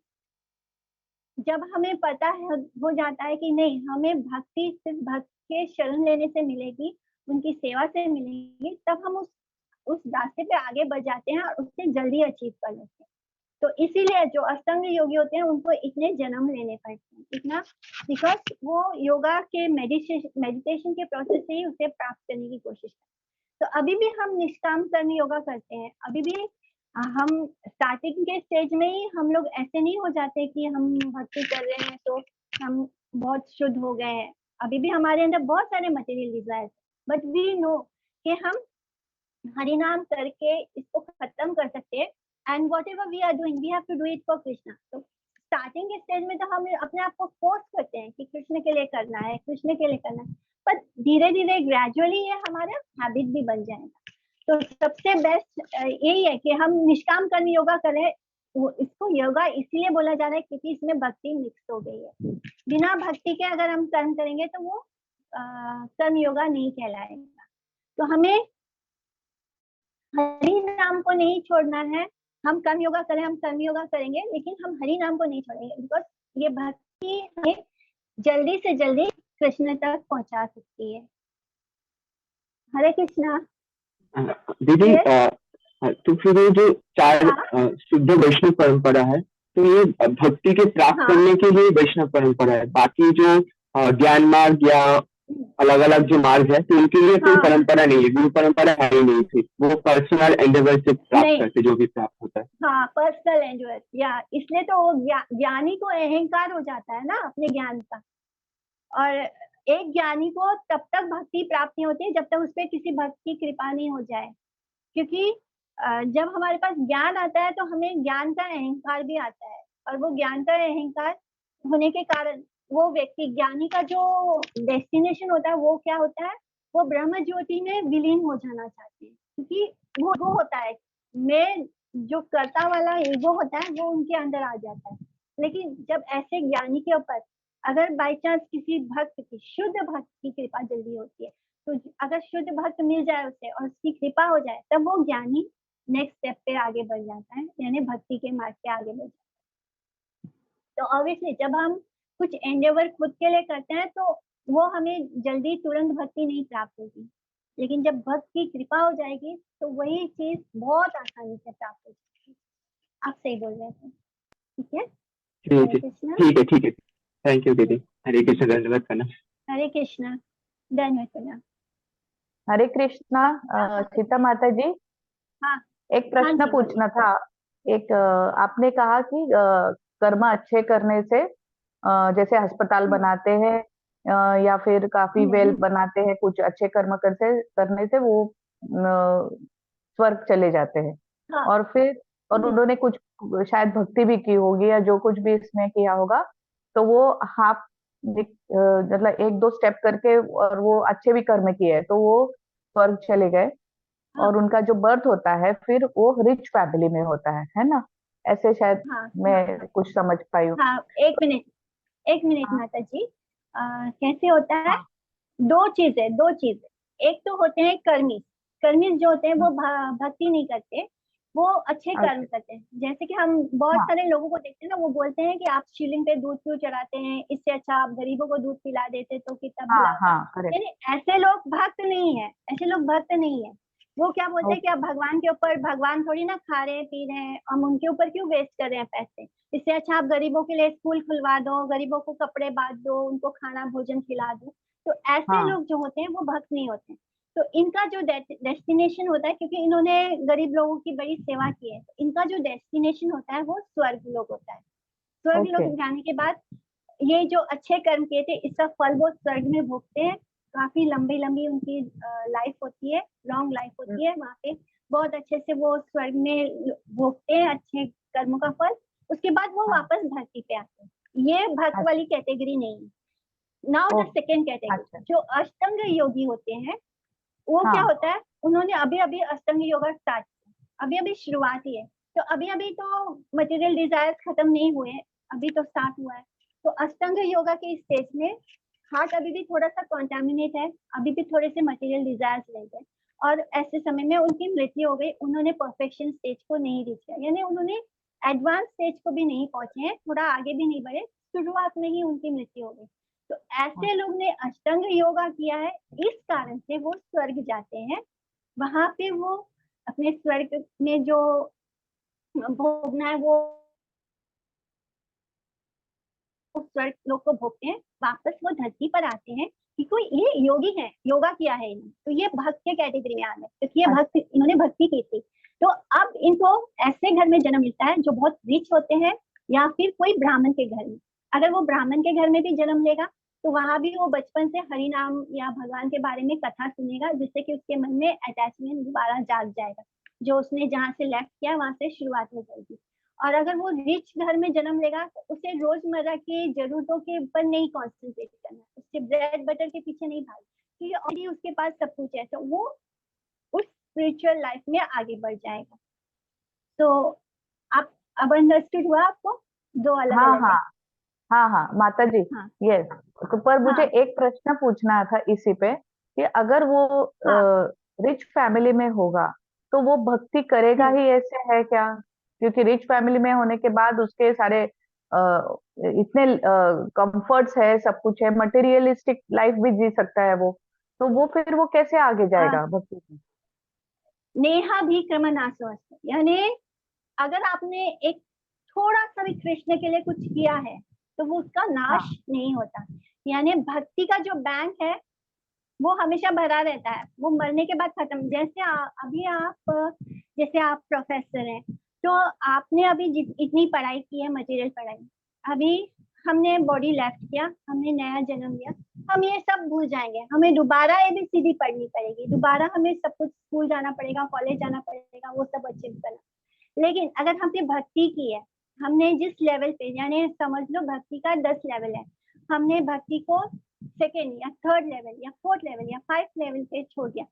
जब हमें पता है, हो जाता है कि नहीं, हमें भक्ति सिर्फ भक्त के शरण लेने से मिलेगी, उनकी सेवा से मिलेगी, तब हम उस रास्ते पे आगे बढ़ जाते हैं और उससे जल्दी अचीव कर लेते हैं। तो इसीलिए जो अष्टांग योगी होते हैं, उनको इतने जन्म लेने पड़ते हैं, इतना, बिकॉज वो योगा के मेडिटेशन के प्रोसेस से ही उसे प्राप्त करने की कोशिश करते हैं। तो अभी भी हम निष्काम कर्म योगा करते हैं, अभी भी हम स्टार्टिंग के स्टेज में ही हम लोग ऐसे नहीं हो जाते कि हम भक्ति कर रहे हैं तो हम बहुत शुद्ध हो गए हैं। अभी भी हमारे अंदर बहुत सारे material desire, but we know कि हम हरि नाम करके इसको खत्म कर सकते हैं। And whatever we are doing, we have to do it for Krishna. तो स्टार्टिंग के स्टेज में तो हम अपने आप को फोर्स करते हैं कि कृष्ण के लिए करना है, कृष्ण के लिए करना है, पर धीरे धीरे ग्रेजुअली ये हमारा हैबिट भी बन जाएगा। तो सबसे बेस्ट यही है कि हम निष्काम कर्म योगा करें। इसको योगा इसलिए बोला जा रहा है क्योंकि इसमें भक्ति मिक्स हो गई है। बिना भक्ति के अगर हम कर्म करेंगे तो वो कर्म योगा नहीं कहलाएगा। तो हमें हरि नाम को नहीं छोड़ना है। हम कर्म योगा करें, हम कर्म योगा करेंगे, लेकिन हम हरि नाम को नहीं छोड़ेंगे, बिकॉज ये भक्ति हमें जल्दी से जल्दी कृष्ण तक पहुंचा सकती है। हरे कृष्णा। दीदी yes? तो फिर ये जो चार हाँ शुद्ध वैष्णव परंपरा है, तो ये भक्ति के प्राप्त हाँ। करने के लिए वैष्णव परंपरा है। बाकी जो ज्ञान मार्ग या अलग अलग जो मार्ग है, तो उनके लिए कोई हाँ परंपरा नहीं है, गुरु परंपरा है ही नहीं थी, वो पर्सनल एंडेवर से प्राप्त नहीं, करते जो भी प्राप्त होता है। हाँ पर्सनल एंजॉय, या इसलिए तो वो ज्ञानी को अहंकार हो जाता है ना अपने ज्ञान का। और एक ज्ञानी को तब तक भक्ति प्राप्त नहीं होती है जब तक उस पर किसी भक्त की कृपा नहीं हो जाए। क्योंकि जब हमारे पास ज्ञान आता है तो हमें ज्ञान का अहंकार भी आता है, और वो ज्ञान का अहंकार होने के कारण वो व्यक्ति, ज्ञानी का जो डेस्टिनेशन होता है वो क्या होता है, वो ब्रह्म ज्योति में विलीन हो जाना चाहते हैं। क्योंकि वो होता है, मैं जो कर्ता वाला ईगो होता है वो उनके अंदर आ जाता है। लेकिन जब ऐसे ज्ञानी के ऊपर अगर बाई चांस किसी भक्त की, शुद्ध भक्त की कृपा जल्दी होती है, तो अगर शुद्ध भक्त मिल जाए उसे और उसकी कृपा हो जाए, तब वो ज्ञानी नेक्स्ट स्टेप पे आगे बढ़ जाता है, यानी भक्ति के मार्ग पे आगे बढ़ जाता है। तो ऑब्वियसली जब हम कुछ एंडेवर खुद के लिए करते हैं, तो वो हमें जल्दी तुरंत भक्ति नहीं प्राप्त होगी। लेकिन जब भक्त की कृपा हो जाएगी, तो वही चीज बहुत आसानी से प्राप्त हो जाएगी। आप सही बोल रहे थे। ठीक है। जी हरे जी, कृष्णा। ठीक है ठीक है। थैंक यू दीदी। हरे कृष्ण, धन्यवाद करना। हरे कृष्णा। धन्यवाद करना। हरे कृष्णा। सीता माता जी, हाँ एक हाँ प्रश्न जी बोलिए। पूछना था। एक आपने कहा कि कर्म अच्छे करने से जैसे अस्पताल बनाते हैं या फिर काफी वेल बनाते हैं, कुछ अच्छे कर्म करने से वो स्वर्ग चले जाते हैं। हाँ और फिर उन्होंने कुछ शायद भक्ति भी की होगी या जो कुछ भी इसमें किया होगा, तो वो हाफ मतलब एक दो स्टेप करके और वो अच्छे भी कर्म किए तो वो स्वर्ग चले गए। हाँ और उनका जो बर्थ होता है फिर वो रिच फैमिली में होता है ना? ऐसे शायद हाँ मैं कुछ समझ पाई हूँ। हाँ। एक मिनट, एक मिनट हाँ माता जी। कैसे होता है, हाँ। दो चीजें। एक तो होते हैं कर्मी। कर्मी जो होते हैं वो हम्म, भक्ति नहीं करते, वो अच्छे कर्म करते हैं। जैसे कि हम बहुत हाँ सारे लोगों को देखते हैं ना, वो बोलते हैं कि आप शिवलिंग पे दूध क्यों चढ़ाते हैं, इससे अच्छा आप गरीबों को दूध पिला देते तो कितना हाँ भला होता। हाँ, करेक्ट। यानी ऐसे लोग भक्त नहीं है, ऐसे लोग भक्त नहीं है। वो क्या बोलते हैं कि ओके। आप भगवान के ऊपर, भगवान थोड़ी ना खा रहे हैं पी रहे हैं, हम उनके ऊपर क्यों वेस्ट कर रहे हैं पैसे। इससे अच्छा आप गरीबों के लिए स्कूल खुलवा दो, गरीबों को कपड़े बांट दो, उनको खाना भोजन खिला दो। तो ऐसे हाँ लोग जो होते हैं वो भक्त नहीं होते हैं। तो इनका जो डेस्टिनेशन होता है, क्योंकि इन्होंने गरीब लोगों की बड़ी सेवा की है, तो इनका जो डेस्टिनेशन होता है वो स्वर्ग लोक होता है। स्वर्ग ओके। लोक जाने के बाद ये जो अच्छे कर्म किए थे इसका फल वो स्वर्ग में भोगते हैं। काफी लंबी लंबी उनकी लाइफ होती है, लॉन्ग लाइफ होती है वहाँ पे। बहुत अच्छे से वो स्वर्ग में भोगते हैं अच्छे कर्मों का फल। उसके बाद वो हाँ। वापस धरती पे आते हैं। ये भक्त अच्छा। वाली कैटेगरी नहीं है। Now the okay. Second category, अच्छा। जो अष्टांग योगी होते हैं, वो क्या हाँ होता है, उन्होंने अभी अभी अष्टांग योगा स्टार्ट किया, अभी अभी शुरुआत ही है। तो अभी अभी तो मटेरियल डिजायर्स खत्म नहीं हुए हैं, अभी तो स्टार्ट हुआ है। तो अष्टांग योगा के स्टेज में हार्ट अभी भी थोड़ा सा कॉन्टेमिनेट है, अभी भी थोड़े से मटेरियल डिजायर्स रह गए, और ऐसे समय में उनकी मृत्यु हो गई। उन्होंने परफेक्शन स्टेज को नहीं रीच किया, यानी उन्होंने एडवांस स्टेज को भी नहीं पहुंचे हैं, थोड़ा आगे भी नहीं बढ़े, शुरुआत में ही उनकी मृत्यु हो गई। तो हाँ। ऐसे लोग ने अष्टांग योगा किया है, इस कारण से वो स्वर्ग जाते हैं। वहां पे वो अपने स्वर्ग में जो भोगना है वो स्वर्ग लोग को भोगते हैं। वापस वो धरती पर आते हैं कि कोई ये योगी है, योगा किया है इन्होंने, तो ये भक्त के कैटेगरी में आ गए, क्योंकि ये भक्त, इन्होंने भक्ति की थी। तो अब इनको ऐसे घर में जन्म मिलता है जो बहुत रिच होते हैं, या फिर कोई ब्राह्मण के घर में। अगर वो ब्राह्मण के घर में भी जन्म लेगा तो वहां भी वो बचपन से हरि नाम या भगवान के बारे में कथा सुनेगा, जिससे कि उसके मन में अटैचमेंट दोबारा जाग जाएगा। जो उसने जहाँ से लेफ्ट किया वहां से शुरुआत हो जाएगी। और अगर वो रिच घर में जन्म लेगा तो उसे रोजमर्रा की जरूरतों के ऊपर नहीं कॉन्सेंट्रेट करना, उसके ब्रेड बटर के पीछे नहीं भागना, क्योंकि ऑलरेडी उसके पास सब कुछ है, तो वो उस स्पिरिचुअल लाइफ में आगे बढ़ जाएगा। तो आप, अब अंडरस्टूड हुआ आपको, दो अलग हाँ अलग है। हाँ हाँ हाँ माता जी। हाँ यस। तो पर मुझे हाँ एक प्रश्न पूछना था इसी पे कि अगर वो हाँ। रिच फैमिली में होगा तो वो भक्ति करेगा हम्म। ही, ऐसे है क्या? क्योंकि रिच फैमिली में होने के बाद उसके सारे इतने कंफर्ट्स है, सब कुछ है, मटेरियलिस्टिक लाइफ भी जी सकता है वो, तो वो फिर वो कैसे आगे आ, जाएगा भक्ति में? नेहा भी क्रमनाशो अस्ति, यानी अगर आपने एक थोड़ा सा भी कृष्ण के लिए कुछ किया है तो वो उसका नाश हाँ नहीं होता। यानी भक्ति का जो बैंक है वो हमेशा भरा रहता है, वो मरने के बाद खत्म। जैसे अभी आप, जैसे आप प्रोफेसर हैं, तो आपने अभी इतनी पढ़ाई की है, मटेरियल पढ़ाई, अभी हमने बॉडी लेफ्ट किया, हमने नया जन्म लिया, हम ये सब भूल जाएंगे, हमें दोबारा ABCD पढ़नी पड़ेगी, दोबारा हमें सब कुछ, स्कूल जाना पड़ेगा, कॉलेज जाना पड़ेगा, वो सब अचीव करना। लेकिन अगर हमने भक्ति की है, हमने जिस लेवल पे, यानी समझ लो भक्ति का 10 लेवल है, हमने भक्ति को सेकेंड या थर्ड लेवल या फोर्थ लेवल या 5 लेवल पे छोड़ दिया,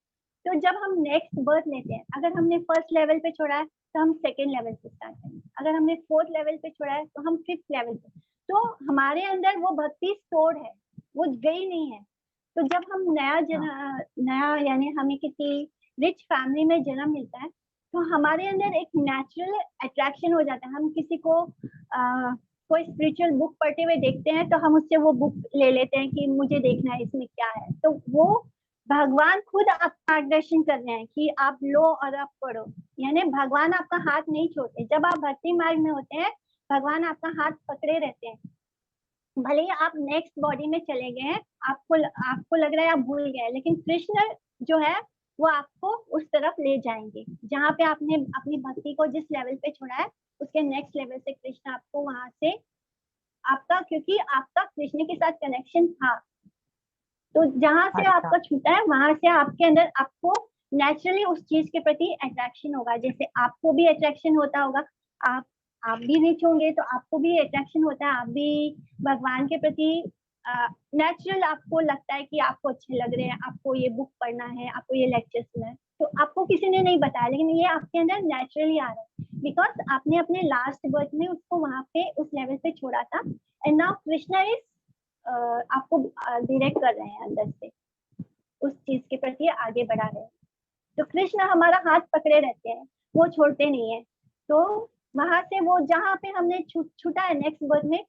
तो जब हम नेक्स्ट बर्थ लेते हैं, अगर हमने फर्स्ट लेवल पे छोड़ा है तो हम सेकेंड लेवल से स्टार्ट करेंगे, अगर हमने फोर्थ लेवल पे छोड़ा है तो हम फिफ्थ लेवल पे। तो हमारे अंदर वो भक्ति स्टोर्ड है, वो गई नहीं है। तो जब हम हाँ। नया यानी हमें किसी रिच फैमिली में जन्म मिलता है, तो हमारे अंदर एक नेचुरल अट्रैक्शन हो जाता है। हम किसी को कोई स्पिरिचुअल बुक पढ़ते हुए देखते हैं तो हम उससे वो बुक ले लेते हैं कि मुझे देखना है इसमें क्या है। तो वो भगवान खुद आपका मार्गदर्शन कर रहे हैं कि आप लो और आप पढ़ो, यानी भगवान आपका हाथ नहीं छोड़ते। जब आप भक्ति मार्ग में होते हैं, भगवान आपका हाथ पकड़े रहते हैं। भले ही आप नेक्स्ट बॉडी में चले गए हैं, आपको लग रहा है आप भूल गए, लेकिन कृष्ण जो है वो आपको उस तरफ ले जाएंगे जहाँ पे आपने अपनी भक्ति को जिस लेवल पे छोड़ा है, उसके नेक्स्ट लेवल से कृष्ण आपको वहां से, आपका, क्योंकि आपका कृष्ण के साथ कनेक्शन था, तो जहां से अच्छा। आपका छूटा है वहां से आपके अंदर आपको नेचुरली उस चीज के प्रति अट्रैक्शन होगा। जैसे आपको भी अट्रैक्शन होता होगा, आप आप भी रिच होंगे तो आपको भी अट्रैक्शन होता है, आप भी भगवान के प्रति नेचुरल आपको लगता है कि आपको अच्छे लग रहे हैं, आपको ये बुक पढ़ना है, आपको ये लेक्चर सुनना है, तो आपको किसी ने नहीं बताया, लेकिन ये आपके अंदर नेचुरली आ रहा है, बिकॉज आपने अपने लास्ट बर्थ में उसको वहां पे उस लेवल पे छोड़ा था। एंड नाउ कृष्णा इज आपको डायरेक्ट कर रहे हैं अंदर से, उस चीज के प्रति आगे बढ़ा रहे हैं। तो कृष्ण हमारा हाथ पकड़े रहते हैं। वो छोड़ते नहीं है। तो वहां से वो जहाँ पे हमने छूटा है नेक्स्ट बर्थ में।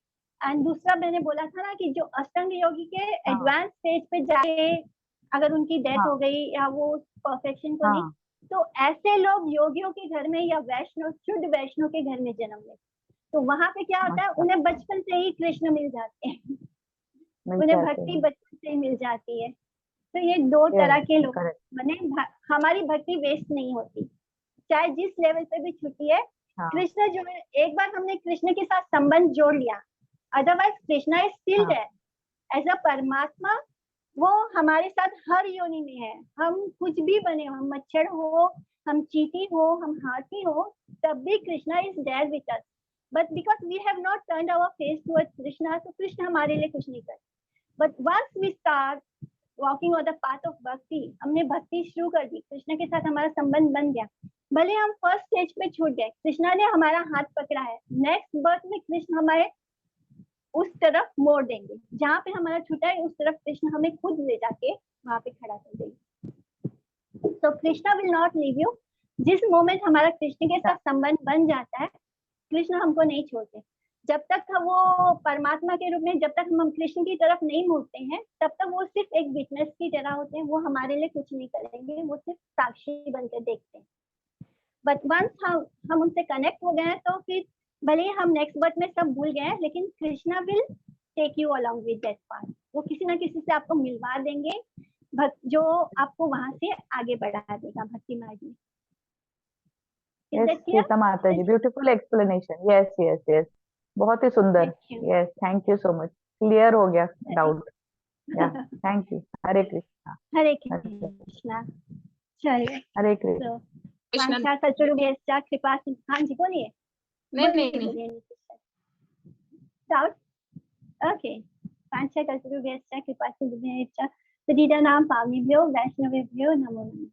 एंड दूसरा मैंने बोला था ना कि जो अष्टांग योगी के एडवांस स्टेज पे जाके अगर उनकी डेथ हो गई या वो परफेक्शन को नहीं, तो ऐसे लोग योगियों के घर में या वैष्णव शुद्ध वैष्णव के घर में जन्म लेते। तो वहां पे क्या होता है, उन्हें बचपन से ही कृष्ण मिल जाते हैं, उन्हें भक्ति बचपन से ही मिल जाती है। तो ये दो तरह के लोग माने हमारी भक्ति वेस्ट नहीं होती, चाहे जिस लेवल पे भी छुट्टी है। कृष्ण जो है, एक बार हमने कृष्ण के साथ संबंध जोड़ लिया, otherwise Krishna is still there as a Paramatma. वो हमारे साथ हर योनि में है, हम कुछ भी बने, हम मच्छर हो, हम चींटी हो, हम हाथी हो, तब भी Krishna is there with us. But because we have not turned our face towards Krishna, तो कृष्ण हमारे लिए कुछ नहीं करते। But once we start walking on the path of bhakti, हमने भक्ति शुरू कर दी, कृष्ण के साथ हमारा संबंध बन गया, भले हम फर्स्ट स्टेज पे छूट गए, कृष्णा ने हमारा हाथ पकड़ा है, नेक्स्ट बर्थ में कृष्ण हमारे उस तरफ मोड़ देंगे, जहाँ पे हमारा छूटा है उस तरफ कृष्ण हमें खुद ले जाके वहां पे खड़ा कर देंगे। तो Krishna will not leave you. जिस मोमेंट हमारा कृष्ण के साथ संबंध बन जाता है, कृष्ण हमको नहीं छोड़ते। जब तक हम वो परमात्मा के रूप में, जब तक हम कृष्ण की तरफ नहीं मुड़ते हैं, तब तक वो सिर्फ एक विटनेस की तरह होते हैं, वो हमारे लिए कुछ नहीं करेंगे, वो सिर्फ साक्षी बनकर देखते हैं। बट वंस हम उनसे कनेक्ट हो गए हैं, तो फिर भले हम नेक्स्ट बर्थ में सब भूल गए, लेकिन Krishna will take you along with that path. वो किसी ना किसी से आपको मिलवा देंगे, जो आपको वहां से आगे बढ़ा देगा भक्ति मार्ग में। Yes, श्वेता माता जी, beautiful explanation. Yes yes yes, बहुत ही सुंदर। Yes, thank you so much, clear हो गया डाउट। या थैंक यू। हरे कृष्णा। हरे कृष्णा। चलिए, हरे कृष्णा। वांछा कल्पतरुभ्यश्च कृपा सिंधु। हाँ जी बोलिए। नहीं डाउट ओके। वांछा कल्पतरुभ्यश्च कृपा सिंधुभ्यश्च पतितानां पावनेभ्यो वैष्णवेभ्यो नमो नमः।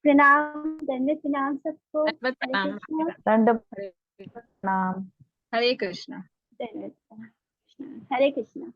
प्रणाम दंडवत प्रणाम सबको। दंडवत प्रणाम। हरे कृष्णा। हरे कृष्णा।